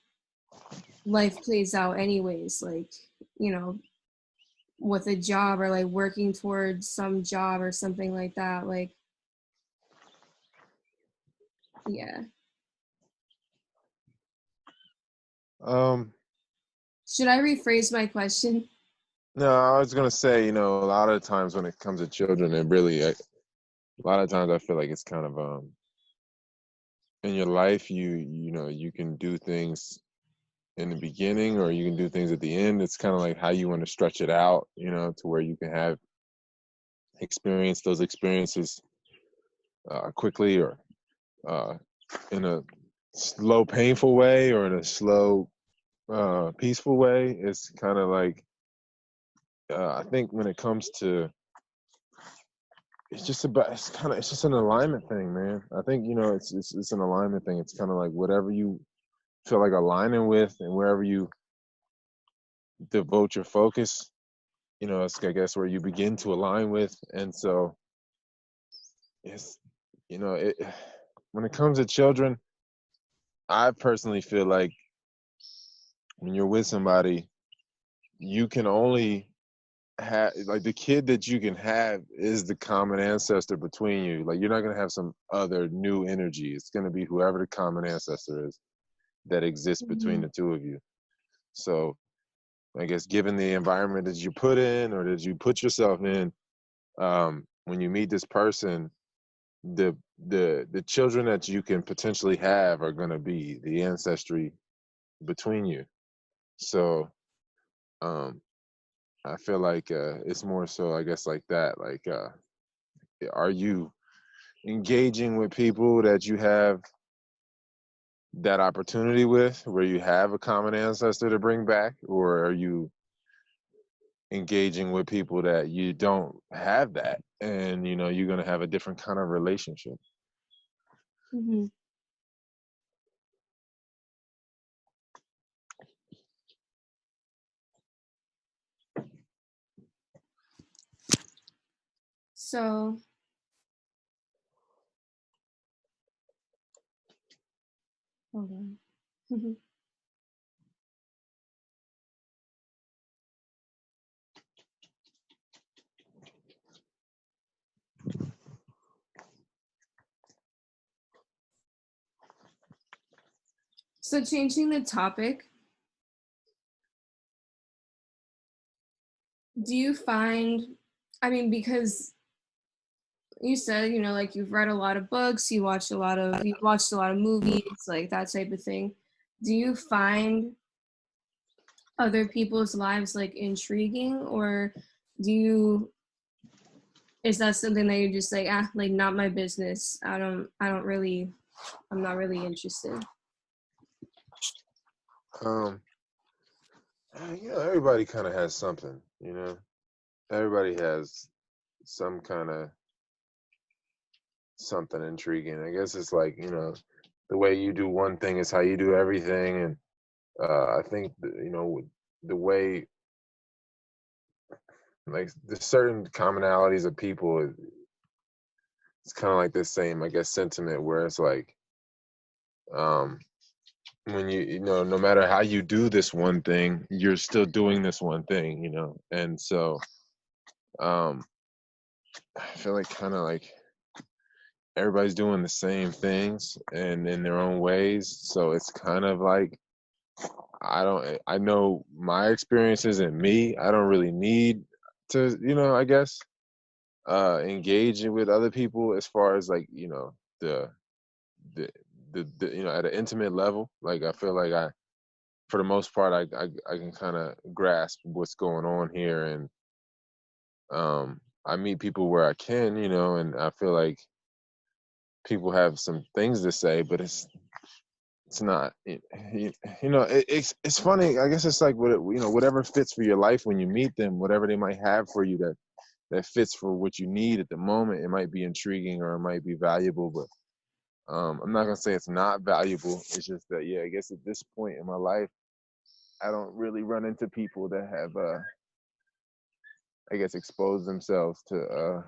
life plays out anyways, like, with a job or like working towards some job or something like that, like, yeah. Should I rephrase my question? No, I was gonna say, a lot of times when it comes to children, a lot of times I feel like it's kind of in your life, you can do things in the beginning or you can do things at the end. It's kind of like how you want to stretch it out, to where you can have experience those experiences quickly or in a slow, painful way or in a slow, peaceful way. It's kind of like I think when it comes to it's just an alignment thing, man. I think it's an alignment thing. It's kind of like whatever you feel like aligning with and wherever you devote your focus, it's, I guess, where you begin to align with. And so it's, it when it comes to children, I personally feel like when you're with somebody, you can only have, like, the kid that you can have is the common ancestor between you. Like, you're not going to have some other new energy. It's going to be whoever the common ancestor is that exists between the two of you. So I guess given the environment that you put in or that you put yourself in, when you meet this person, the children that you can potentially have are going to be the ancestry between you. So I feel like it's more so, I guess, like that. Like, are you engaging with people that you have that opportunity with, where you have a common ancestor to bring back, or are you engaging with people that you don't have that, and you're going to have a different kind of relationship? Mm-hmm. So, hold on. So, changing the topic, do you find, I mean, because you said, like you've read a lot of books, you've watched a lot of movies, like that type of thing. Do you find other people's lives like intriguing, or is that something that you're just like, like not my business? I'm not really interested. Um, everybody kind of has something, everybody has some kind of something intriguing. I guess it's like, the way you do one thing is how you do everything. And I think, the way, like, there's certain commonalities of people, it's kind of like the same, I guess, sentiment where it's like, when no matter how you do this one thing, you're still doing this one thing, and so I feel like kind of like everybody's doing the same things and in their own ways. So it's kind of like, I know my experiences and me, I don't really need to, I guess, engage with other people as far as like, the, at an intimate level. Like, I feel like for the most part, I can kind of grasp what's going on here. And I meet people where I can, and I feel like people have some things to say, but it's not, it's funny. I guess it's like, whatever fits for your life when you meet them, whatever they might have for you that fits for what you need at the moment. It might be intriguing or it might be valuable, but I'm not gonna say it's not valuable. It's just that, I guess at this point in my life, I don't really run into people that have I guess exposed themselves to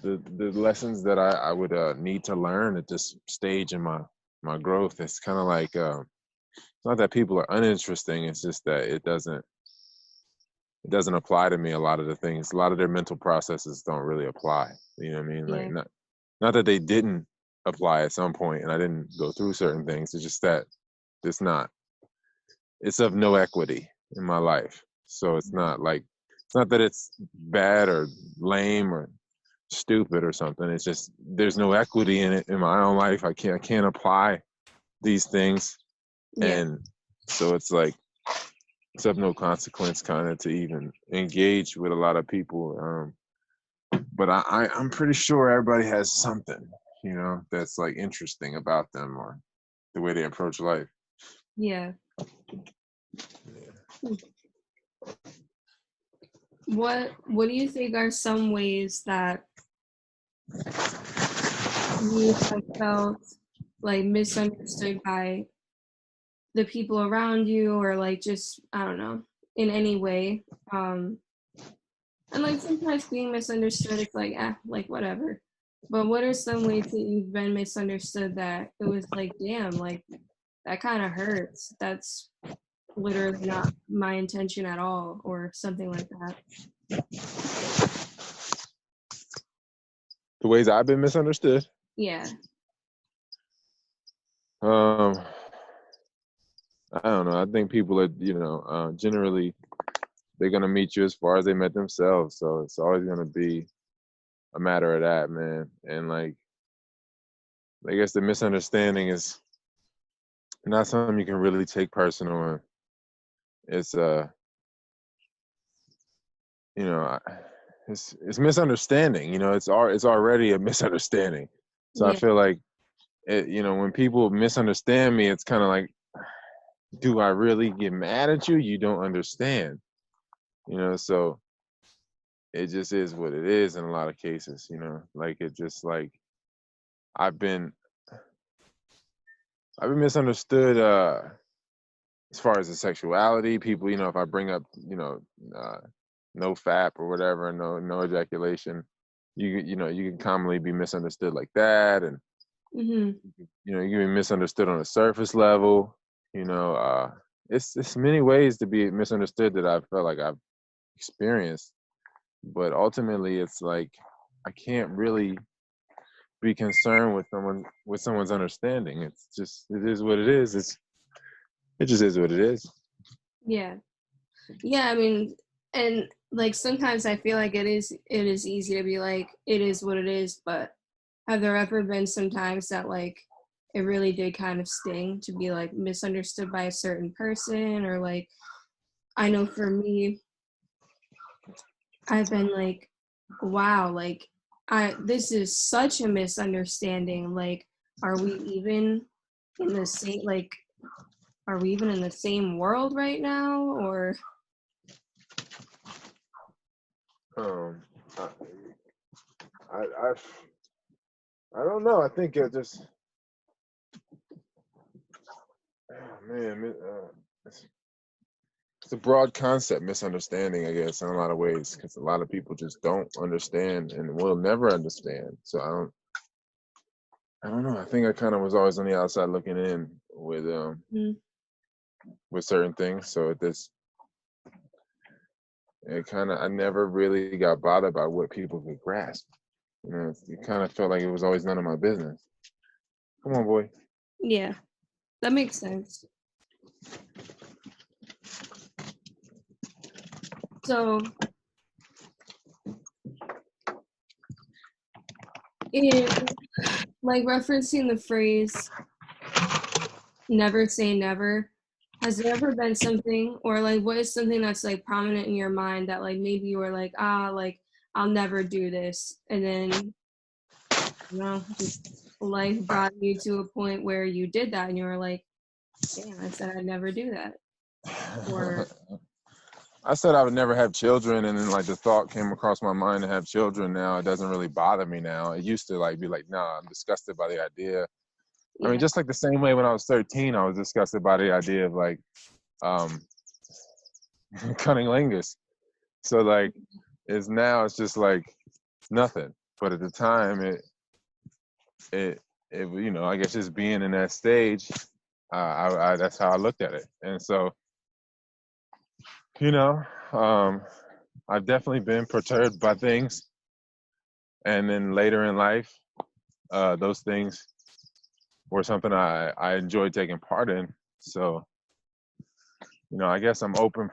the lessons that I would need to learn at this stage in my growth. It's kind of like, it's not that people are uninteresting. It's just that it doesn't apply to me. A lot of the things, a lot of their mental processes don't really apply. You know what I mean? Yeah. Like, not that they didn't apply at some point and I didn't go through certain things. It's just that it's of no equity in my life. So it's not that it's bad or lame or stupid or something. It's just there's no equity in it in my own life. I can't apply these things. Yeah. And so it's like, it's of no consequence kind of to even engage with a lot of people. But I'm pretty sure everybody has something, that's like interesting about them or the way they approach life. Yeah. What do you think are some ways that you have felt like misunderstood by the people around you, or like just, I don't know, in any way? And like sometimes being misunderstood, it's like, like whatever. But what are some ways that you've been misunderstood that it was like, damn, like that kind of hurts? That's literally not my intention at all, or something like that. The ways I've been misunderstood? Yeah. I don't know. I think people are, generally they're gonna meet you as far as they met themselves. So it's always gonna be a matter of that, man. And like, I guess the misunderstanding is not something you can really take personal. And it's you know, it's misunderstanding. It's already a misunderstanding. So I Yeah. feel like when people misunderstand me, it's kind of like, do I really get mad at you? You don't understand. So it just is what it is in a lot of cases. Like it just like I've been misunderstood as far as the sexuality. People, if I bring up, uh, no FAP or whatever, no ejaculation, you can commonly be misunderstood like that, and Mhm. you can be misunderstood on a surface level. It's many ways to be misunderstood that I felt like I've experienced, but ultimately it's like I can't really be concerned with someone's understanding. It's just, it is what it is. It just is what it is. Yeah. Yeah, I mean, and like sometimes I feel like it is easy to be like it is what it is, but have there ever been some times that like it really did kind of sting to be like misunderstood by a certain person, or like I know for me I've been like, wow, like I this is such a misunderstanding. Like, are we even in the same like are we even in the same world right now? Or Um, I, I, I don't know. I think it just, oh, man, it's a broad concept, misunderstanding, I guess, in a lot of ways, because a lot of people just don't understand and will never understand. So I don't know. I think I kind of was always on the outside looking in mm, with certain things. So I never really got bothered by what people could grasp. It kind of felt like it was always none of my business. Come on, boy. yeah, that makes sense. So in like referencing the phrase never say never, has there ever been something, or like what is something that's like prominent in your mind that like maybe you were like, like I'll never do this, and then just life brought you to a point where you did that and you were like, damn, I said I'd never do that. Or I said I would never have children, and then like the thought came across my mind to have children. Now it doesn't really bother me now. It used to like be like, nah, I'm disgusted by the idea. I mean, yeah. just like the same way when I was 13, I was disgusted by the idea of like um cunnilingus. So like it's just like nothing. But at the time it I guess just being in that stage, I that's how I looked at it. And so, you know, um I've definitely been perturbed by things, and then later in life, those things were something I enjoyed taking part in. So, I guess I'm available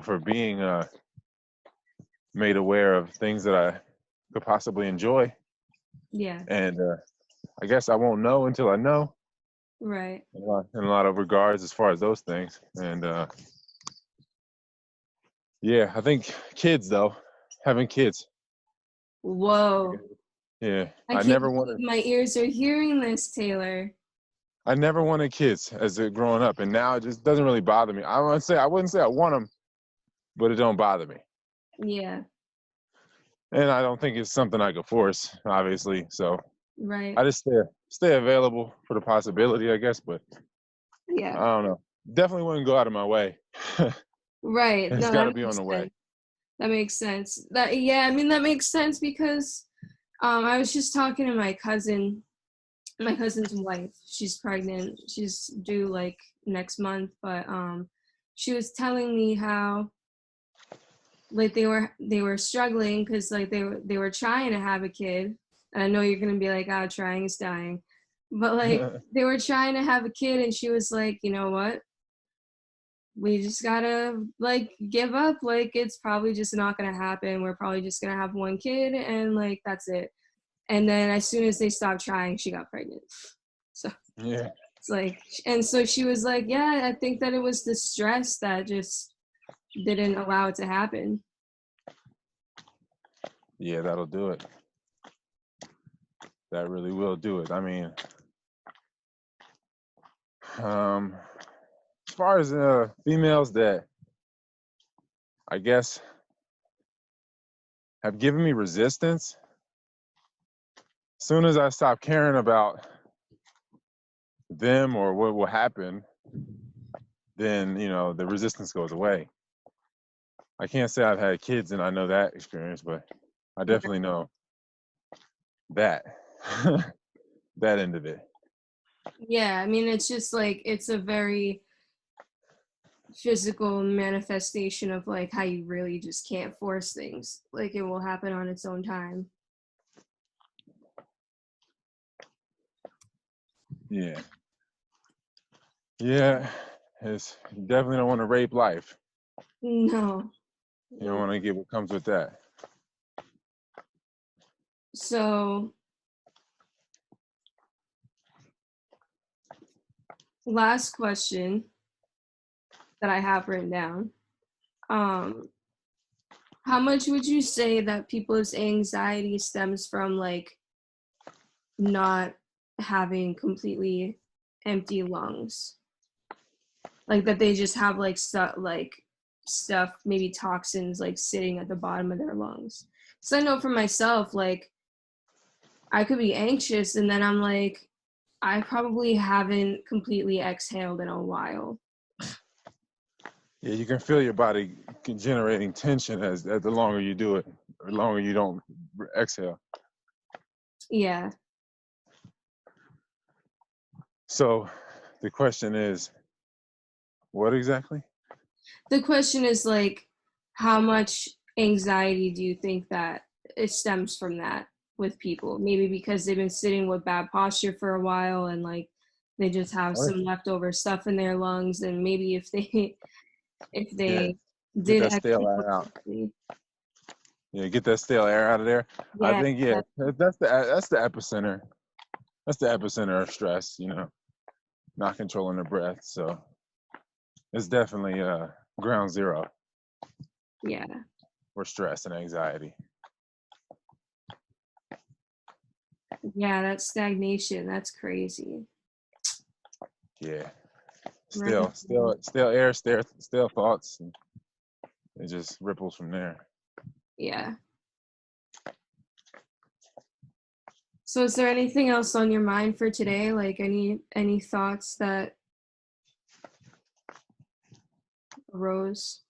for being made aware of things that I could possibly enjoy. Yeah. And I guess I won't know until I know, Right. in a lot of regards as far as those things. And yeah, I think kids though, having kids. Whoa. Yeah, I can't believe my ears are hearing this, Taylor. I never wanted kids as a growing up, and now it just doesn't really bother me. I wouldn't say I want them, but it don't bother me. Yeah. And I don't think it's something I could force, obviously. So Right. I just stay available for the possibility, I guess. But Yeah. I don't know. Definitely wouldn't go out of my way. Right. It's No, got to that be on makes the way. sense. That makes sense. Yeah, I mean that makes sense because I was just talking to my cousin's wife. She's pregnant. She's due like next month, but she was telling me how like they were struggling because like they were trying to have a kid. And I know you're gonna be like, trying is dying. But like they were trying to have a kid and she was like, you know what? We just gotta like give up. Like it's probably just not gonna happen. We're probably just gonna have one kid and like that's it. And then as soon as they stopped trying, she got pregnant. So Yeah. it's like, and so she was like, yeah, I think that it was the stress that just didn't allow it to happen. Yeah, that'll do it. That really will do it. I mean, as far as females that I guess have given me resistance, as soon as I stop caring about them or what will happen, then the resistance goes away. I can't say I've had kids and I know that experience, but I definitely know that that end of it. Yeah, I mean, it's just like, it's a very physical manifestation of like how you really just can't force things. Like it will happen on its own time. Yeah. Yeah. You definitely don't want to rape life. No. You don't want to get what comes with that. So, last question that I have written down. How much would you say that people's anxiety stems from like not having completely empty lungs? Like that they just have like stuff, maybe toxins like sitting at the bottom of their lungs. So I know for myself, like I could be anxious and then I'm like, I probably haven't completely exhaled in a while. Yeah, you can feel your body generating tension as the longer you do it, or the longer you don't exhale. Yeah. So the question is, what exactly? The question is like, how much anxiety do you think that it stems from that with people? Maybe because they've been sitting with bad posture for a while and like they just have What? some leftover stuff in their lungs, and maybe if Yeah, they get did that stale exhale air out. correctly. Yeah, get that stale air out of there. I Yeah. think that's the epicenter. That's the epicenter of stress. Not controlling the breath. So it's definitely ground zero Yeah. for stress and anxiety. Yeah, that's stagnation. That's crazy. Yeah. Right. Stale air, stale thoughts. And it just ripples from there. Yeah. So is there anything else on your mind for today? Like any thoughts that arose?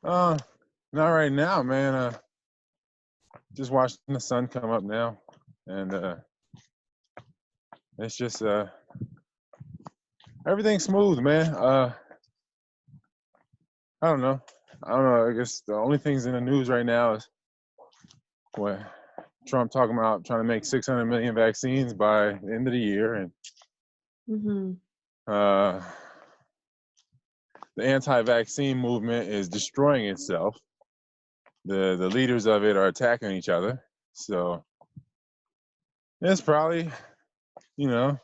Not right now, man. Just watching the sun come up now, and it's just everything's smooth, man. I don't know. I guess the only things in the news right now is what Trump talking about trying to make 600 million vaccines by the end of the year, and Mm-hmm. The anti-vaccine movement is destroying itself. The leaders of it are attacking each other. So it's probably, we're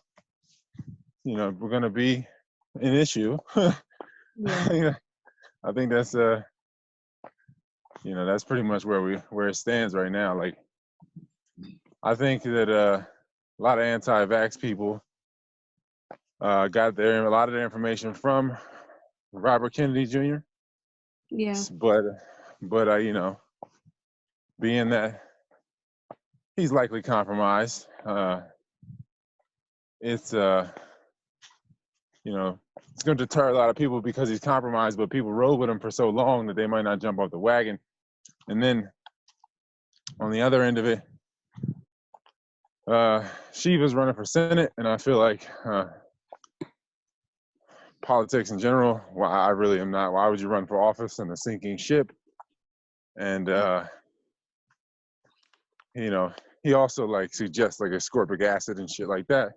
gonna be an issue. Yeah. I think that's that's pretty much where it stands right now. Like, I think that a lot of anti-vax people got a lot of their information from Robert Kennedy Jr. Yeah. But being that he's likely compromised, it's it's going to deter a lot of people because he's compromised. But people rode with him for so long that they might not jump off the wagon. And then on the other end of it, Shiva's running for Senate, and I feel like politics in general, I really am not. Why would you run for office in a sinking ship? And he also like suggests like ascorbic acid and shit like that.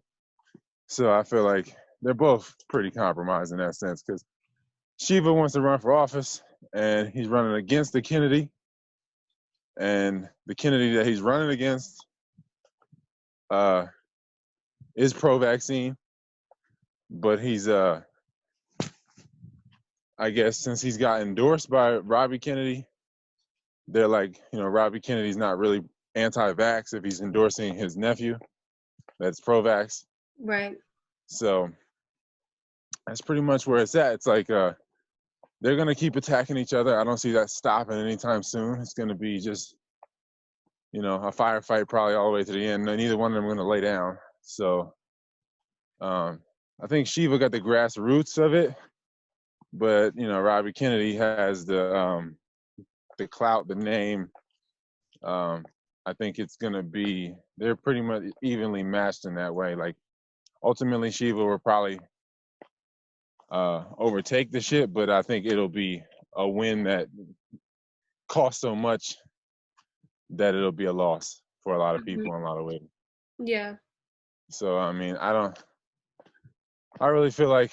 So I feel like they're both pretty compromised in that sense, because Shiva wants to run for office and he's running against the Kennedy, and the Kennedy that he's running against is pro-vaccine, but he's I guess since he's got endorsed by Robbie Kennedy, they're like, Robbie Kennedy's not really anti-vax if he's endorsing his nephew that's pro-vax. Right. So that's pretty much where it's at. It's like they're going to keep attacking each other. I don't see that stopping anytime soon. It's going to be just, a firefight probably all the way to the end. Neither one of them are going to lay down. So I think Shiva got the grassroots of it, but, Robbie Kennedy has the clout, the name. I think it's going to be, they're pretty much evenly matched in that way. Like, ultimately, Shiva will probably overtake the shit, but I think it'll be a win that costs so much that it'll be a loss for a lot of people in a lot of ways. Yeah. So, I mean, I really feel like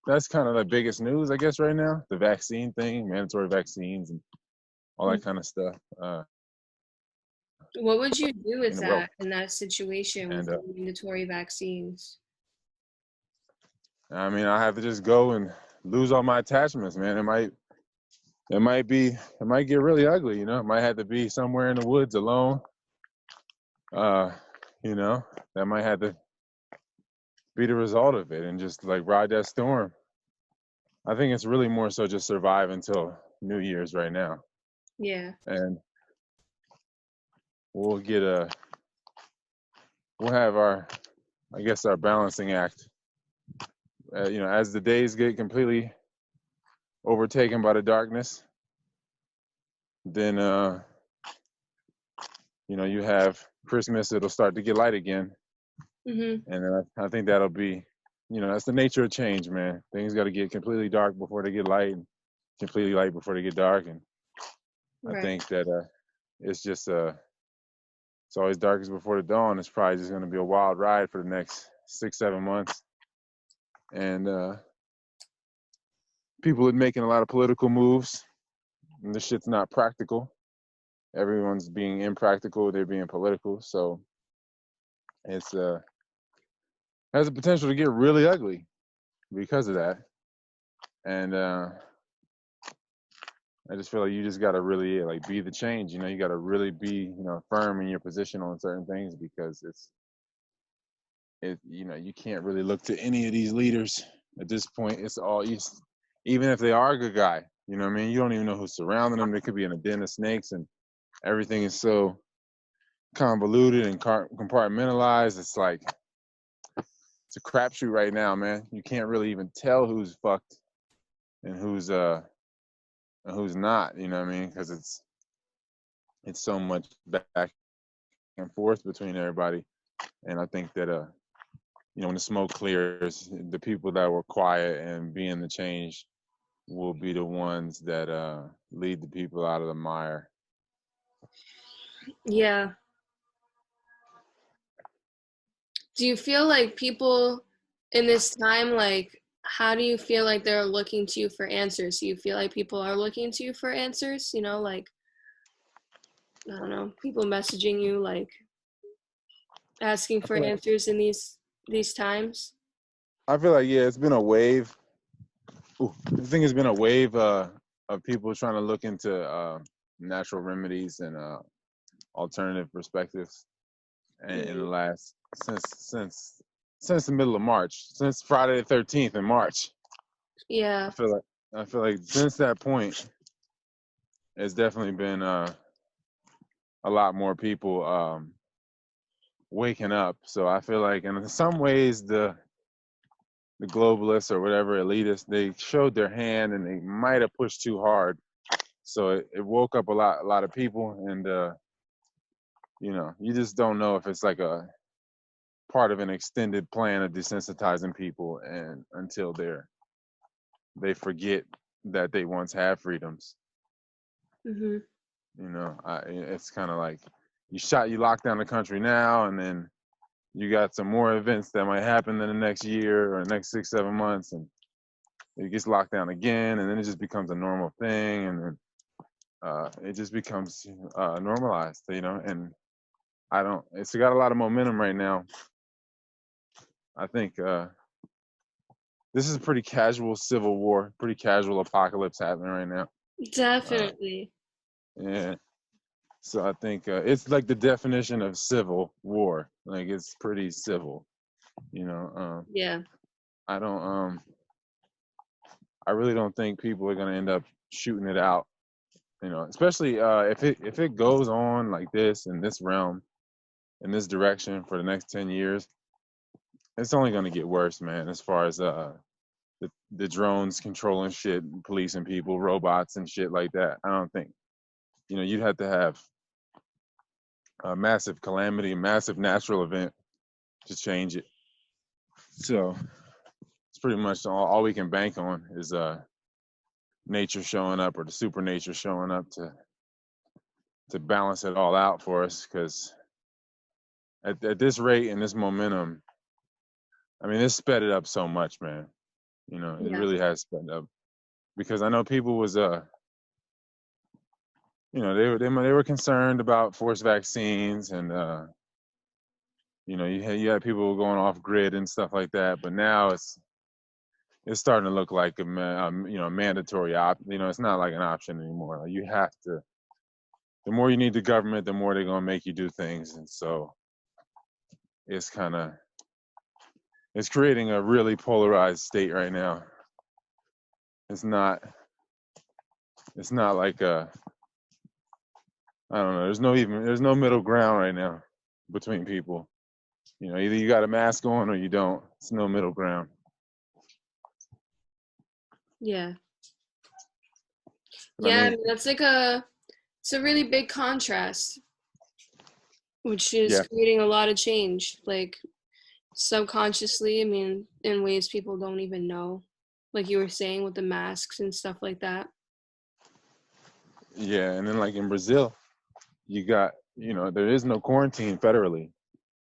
that's kind of the biggest news, I guess, right now. The vaccine thing, mandatory vaccines and all that kind of stuff. What would you do with that in that situation with the mandatory vaccines? I mean, I have to just go and lose all my attachments, man. It might get really ugly, It might have to be somewhere in the woods alone. That might have to be the result of it, and just like ride that storm. I think it's really more so just survive until New Year's right now. Yeah. And we'll have our balancing act. As the days get completely overtaken by the darkness, then you have Christmas. It'll start to get light again, and then I think that'll be, that's the nature of change, man. Things got to get completely dark before they get light, and completely light before they get dark, and I think that it's just it's always darkest before the dawn. It's probably just going to be a wild ride for the next 6-7 months, and people are making a lot of political moves, and this shit's not practical. Everyone's being impractical. They're being political. So it's has the potential to get really ugly because of that. And I just feel like you just got to really be the change. You got to really be, firm in your position on certain things, because you can't really look to any of these leaders at this point. It's all East. Even if they are a good guy, you know what I mean? You don't even know who's surrounding them. They could be in a den of snakes, and everything is so convoluted and compartmentalized. It's like, it's a crapshoot right now, man. You can't really even tell who's fucked and who's not, you know what I mean? Because it's so much back and forth between everybody. And I think that when the smoke clears, the people that were quiet and being the change will be the ones that lead the people out of the mire. Yeah. Do you feel like people in this time, like, how do you feel like they're looking to you for answers? Do you feel like people are looking to you for answers? Like, I don't know, people messaging you, like, asking for answers in these times? I feel like, yeah, it's been a wave. I think it's been a wave of people trying to look into natural remedies and alternative perspectives, and in the last since the middle of March, since Friday the 13th in March. Yeah. I feel like since that point, it's definitely been a lot more people waking up. So I feel like, in some ways, the globalists or whatever elitists, they showed their hand and they might have pushed too hard. So it woke up a lot of people, and you just don't know if it's like a part of an extended plan of desensitizing people, and until they forget that they once had freedoms. Mm-hmm. It's kind of like, you lock down the country now, and then you got some more events that might happen in the next year or next 6-7 months, and it gets locked down again, and then it just becomes a normal thing, and then it just becomes normalized, and it's got a lot of momentum right now. I think this is a pretty casual civil war, pretty casual apocalypse happening right now. Definitely. Yeah. So I think it's like the definition of civil war. Like, it's pretty civil, Yeah. I don't I really don't think people are gonna end up shooting it out, especially if it goes on like this in this realm, in this direction for the next 10 years. It's only gonna get worse, man, as far as the drones controlling shit, policing people, robots and shit like that. I don't think, you'd have to have a massive calamity, a massive natural event to change it. So it's pretty much all we can bank on is nature showing up, or the super nature showing up to balance it all out for us. Because at this rate and this momentum, I mean, it's sped it up so much, man. It Yeah. really has sped up. Because I know people was they were concerned about forced vaccines, and you had people going off grid and stuff like that. But now it's starting to look like a mandatory it's not like an option anymore. Like, you have to. The more you need the government, the more they're gonna make you do things, and so it's creating a really polarized state right now. It's not like I don't know. There's no middle ground right now between people. Either you got a mask on or you don't. It's no middle ground. Yeah. Yeah, I mean, that's like it's a really big contrast, which is creating a lot of change, like subconsciously, I mean, in ways people don't even know, like you were saying with the masks and stuff like that. Yeah, and then like in Brazil, you got, there is no quarantine federally.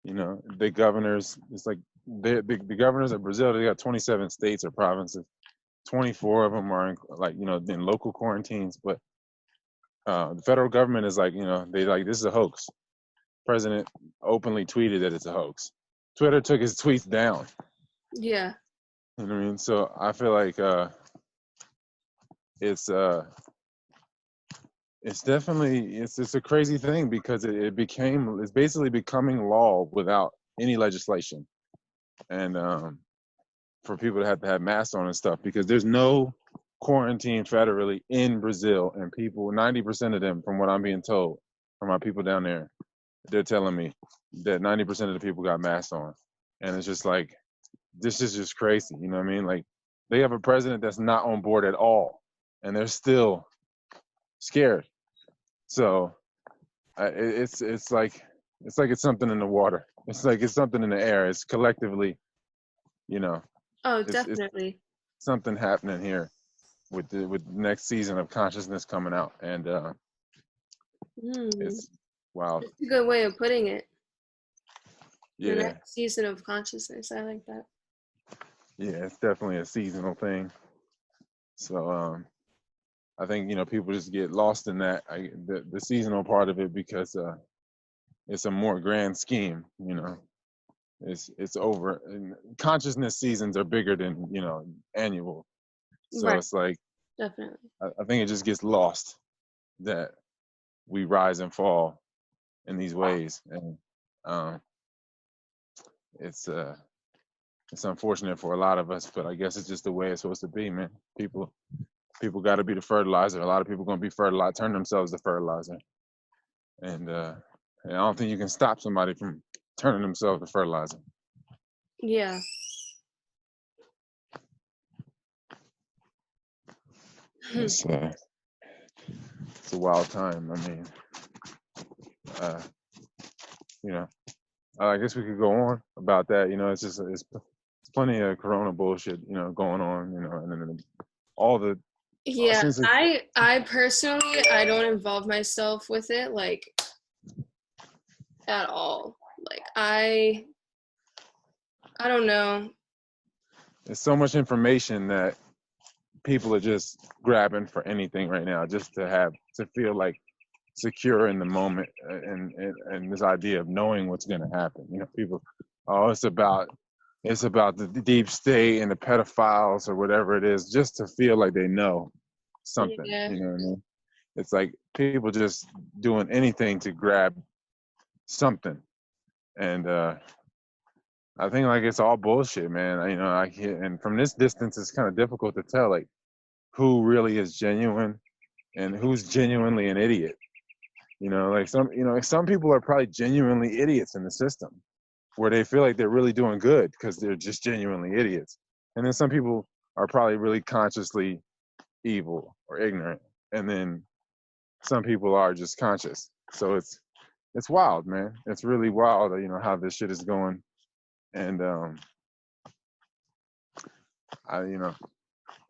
The governors, it's like the governors of Brazil, they got 27 states or provinces. 24 of them are in local quarantines, but the federal government is like, they like, this is a hoax. President openly tweeted that it's a hoax. Twitter took his tweets down. Yeah. You know what I mean? So I feel like it's definitely it's a crazy thing, because it's basically becoming law without any legislation, and for people to have masks on and stuff, because there's no quarantine federally in Brazil, and people, 90% of them, from what I'm being told from my people down there, they're telling me that 90% of the people got masks on, and it's just like, this is just crazy. You know what I mean? Like, they have a president that's not on board at all, and they're still scared. So it's like it's something in the water. It's like it's something in the air. It's collectively, Oh, definitely. It's something happening here with the next season of consciousness coming out, and it's wow. That's a good way of putting it. Yeah. The next season of consciousness. I like that. Yeah, it's definitely a seasonal thing. So I think people just get lost in that, the seasonal part of it, because it's a more grand scheme. It's over. And consciousness seasons are bigger than annual. So Right. It's like, definitely. I think it just gets lost that we rise and fall in these ways, and it's unfortunate for a lot of us, but I guess it's just the way it's supposed to be, man. People got to be the fertilizer. A lot of people going to be turn themselves to fertilizer, and I don't think you can stop somebody from turning themselves to fertilizer. Yeah. It's a wild time. I mean, I guess we could go on about that. It's just it's plenty of corona bullshit, going on, and then all the Yeah, I personally, I don't involve myself with it. Like, at all. Like I don't know. There's so much information that people are just grabbing for anything right now, just to feel like secure in the moment, and this idea of knowing what's going to happen. You know, people, oh, it's about the deep state and the pedophiles or whatever it is, just to feel like they know something. Yeah. You know what I mean? It's like people just doing anything to grab something, and I think like it's all bullshit, man. You know, and from this distance, it's kind of difficult to tell like who really is genuine and who's genuinely an idiot. You know, like some people are probably genuinely idiots in the system, where they feel like they're really doing good because they're just genuinely idiots. And then some people are probably really consciously evil or ignorant, and then some people are just conscious. So it's wild, man. It's really wild, you know, how this shit is going. And I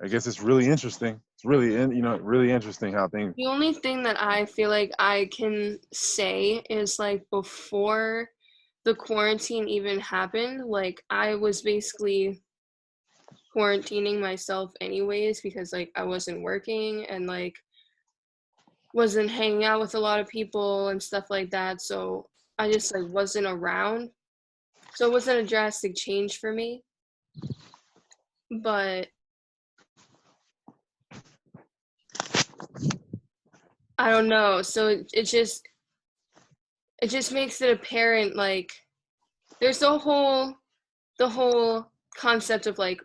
guess it's really interesting. It's really really interesting how things. The only thing that I feel like I can say is like before the quarantine even happened, like I was basically quarantining myself anyways because like I wasn't working and like wasn't hanging out with a lot of people and stuff like that, so I just like wasn't around, so it wasn't a drastic change for me. But I don't know, so it just makes it apparent like there's the whole concept of like,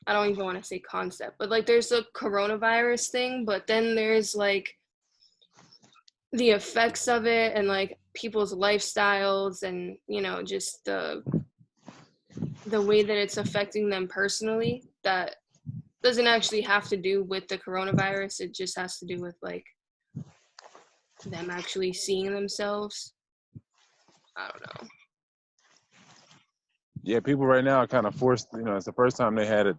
I don't even want to say concept, but like there's the coronavirus thing, but then there's like the effects of it and like people's lifestyles and, you know, just the way that it's affecting them personally, that doesn't actually have to do with the coronavirus. It just has to do with like them actually seeing themselves. I don't know. Yeah, people right now are kind of forced. You know, it's the first time they had a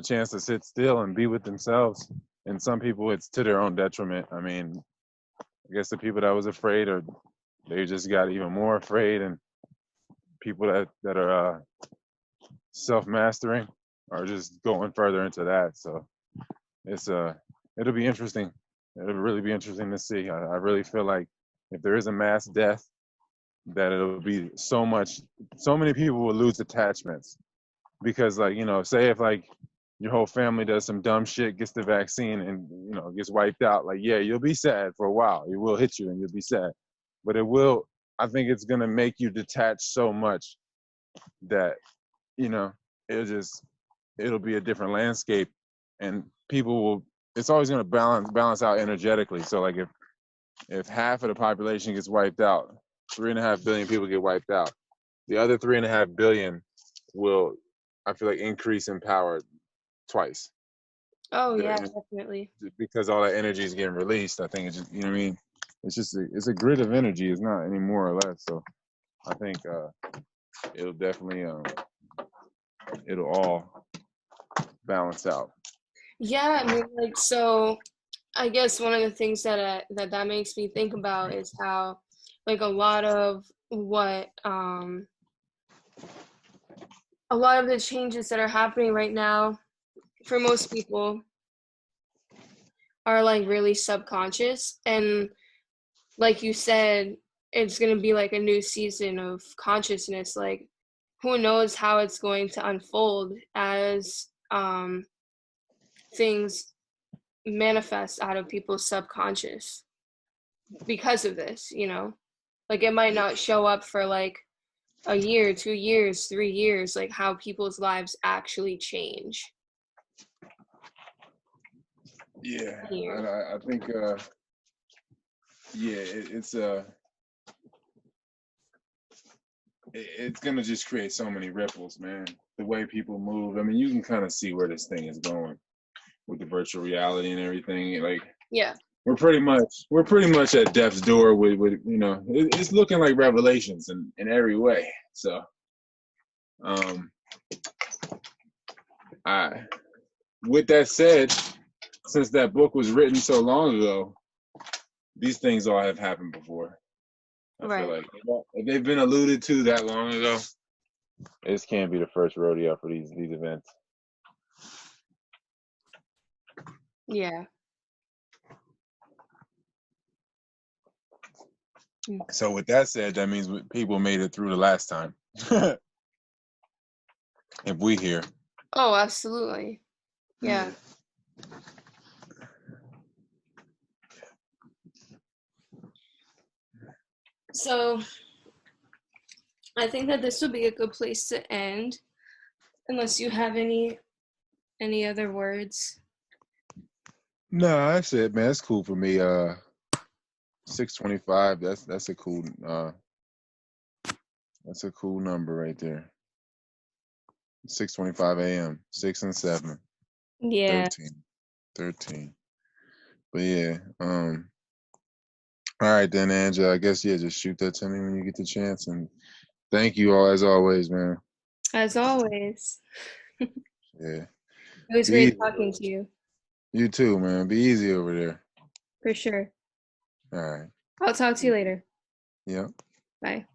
chance to sit still and be with themselves. And some people, it's to their own detriment. I mean, I guess the people that was afraid, or they just got even more afraid, and people that are self-mastering are just going further into that. So it's it'll be interesting. It'll really be interesting to see. I really feel like if there is a mass death, that it'll be so many people will lose attachments, because like, you know, say if like your whole family does some dumb shit, gets the vaccine, and, you know, gets wiped out, like, yeah, you'll be sad for a while. It will hit you and you'll be sad, but I think it's gonna make you detach so much that, you know, it'll be a different landscape, and it's always gonna balance out energetically. So like if half of the population gets wiped out, 3.5 billion people get wiped out, the other 3.5 billion will, I feel like, increase in power twice. Oh yeah, definitely. Because all that energy is getting released. I think it's just, you know what I mean? It's just it's a grid of energy. It's not any more or less. So I think it'll definitely it'll all balance out. Yeah, I mean, like, so I guess one of the things that makes me think about is how like a lot of the changes that are happening right now for most people are like really subconscious, and like you said, it's going to be like a new season of consciousness. Like, who knows how it's going to unfold as things manifest out of people's subconscious because of this, you know? Like, it might not show up for like a year, 2 years, 3 years, like how people's lives actually change. Yeah, I think it's gonna just create so many ripples, man. The way people move. I mean, you can kind of see where this thing is going with the virtual reality and everything. Like, yeah, we're pretty much at death's door with you know, it's looking like Revelations in every way. So with that said, since that book was written so long ago, these things all have happened before. I Right. feel like if they've been alluded to that long ago, this can't be the first rodeo for these events. Yeah. So with that said, that means people made it through the last time. If we here. Oh, absolutely. Yeah. So I think that this would be a good place to end, unless you have any other words. No, that's it, man. It's cool for me. 625. That's a cool number right there. 6:25 a.m. 6 and 7. Yeah. 13. But yeah. All right then, Angela. I guess just shoot that to me when you get the chance. And thank you all as always, man. As always. Yeah. It was great talking to you. You too, man. Be easy over there. For sure. All right. I'll talk to you later. Yeah. Bye.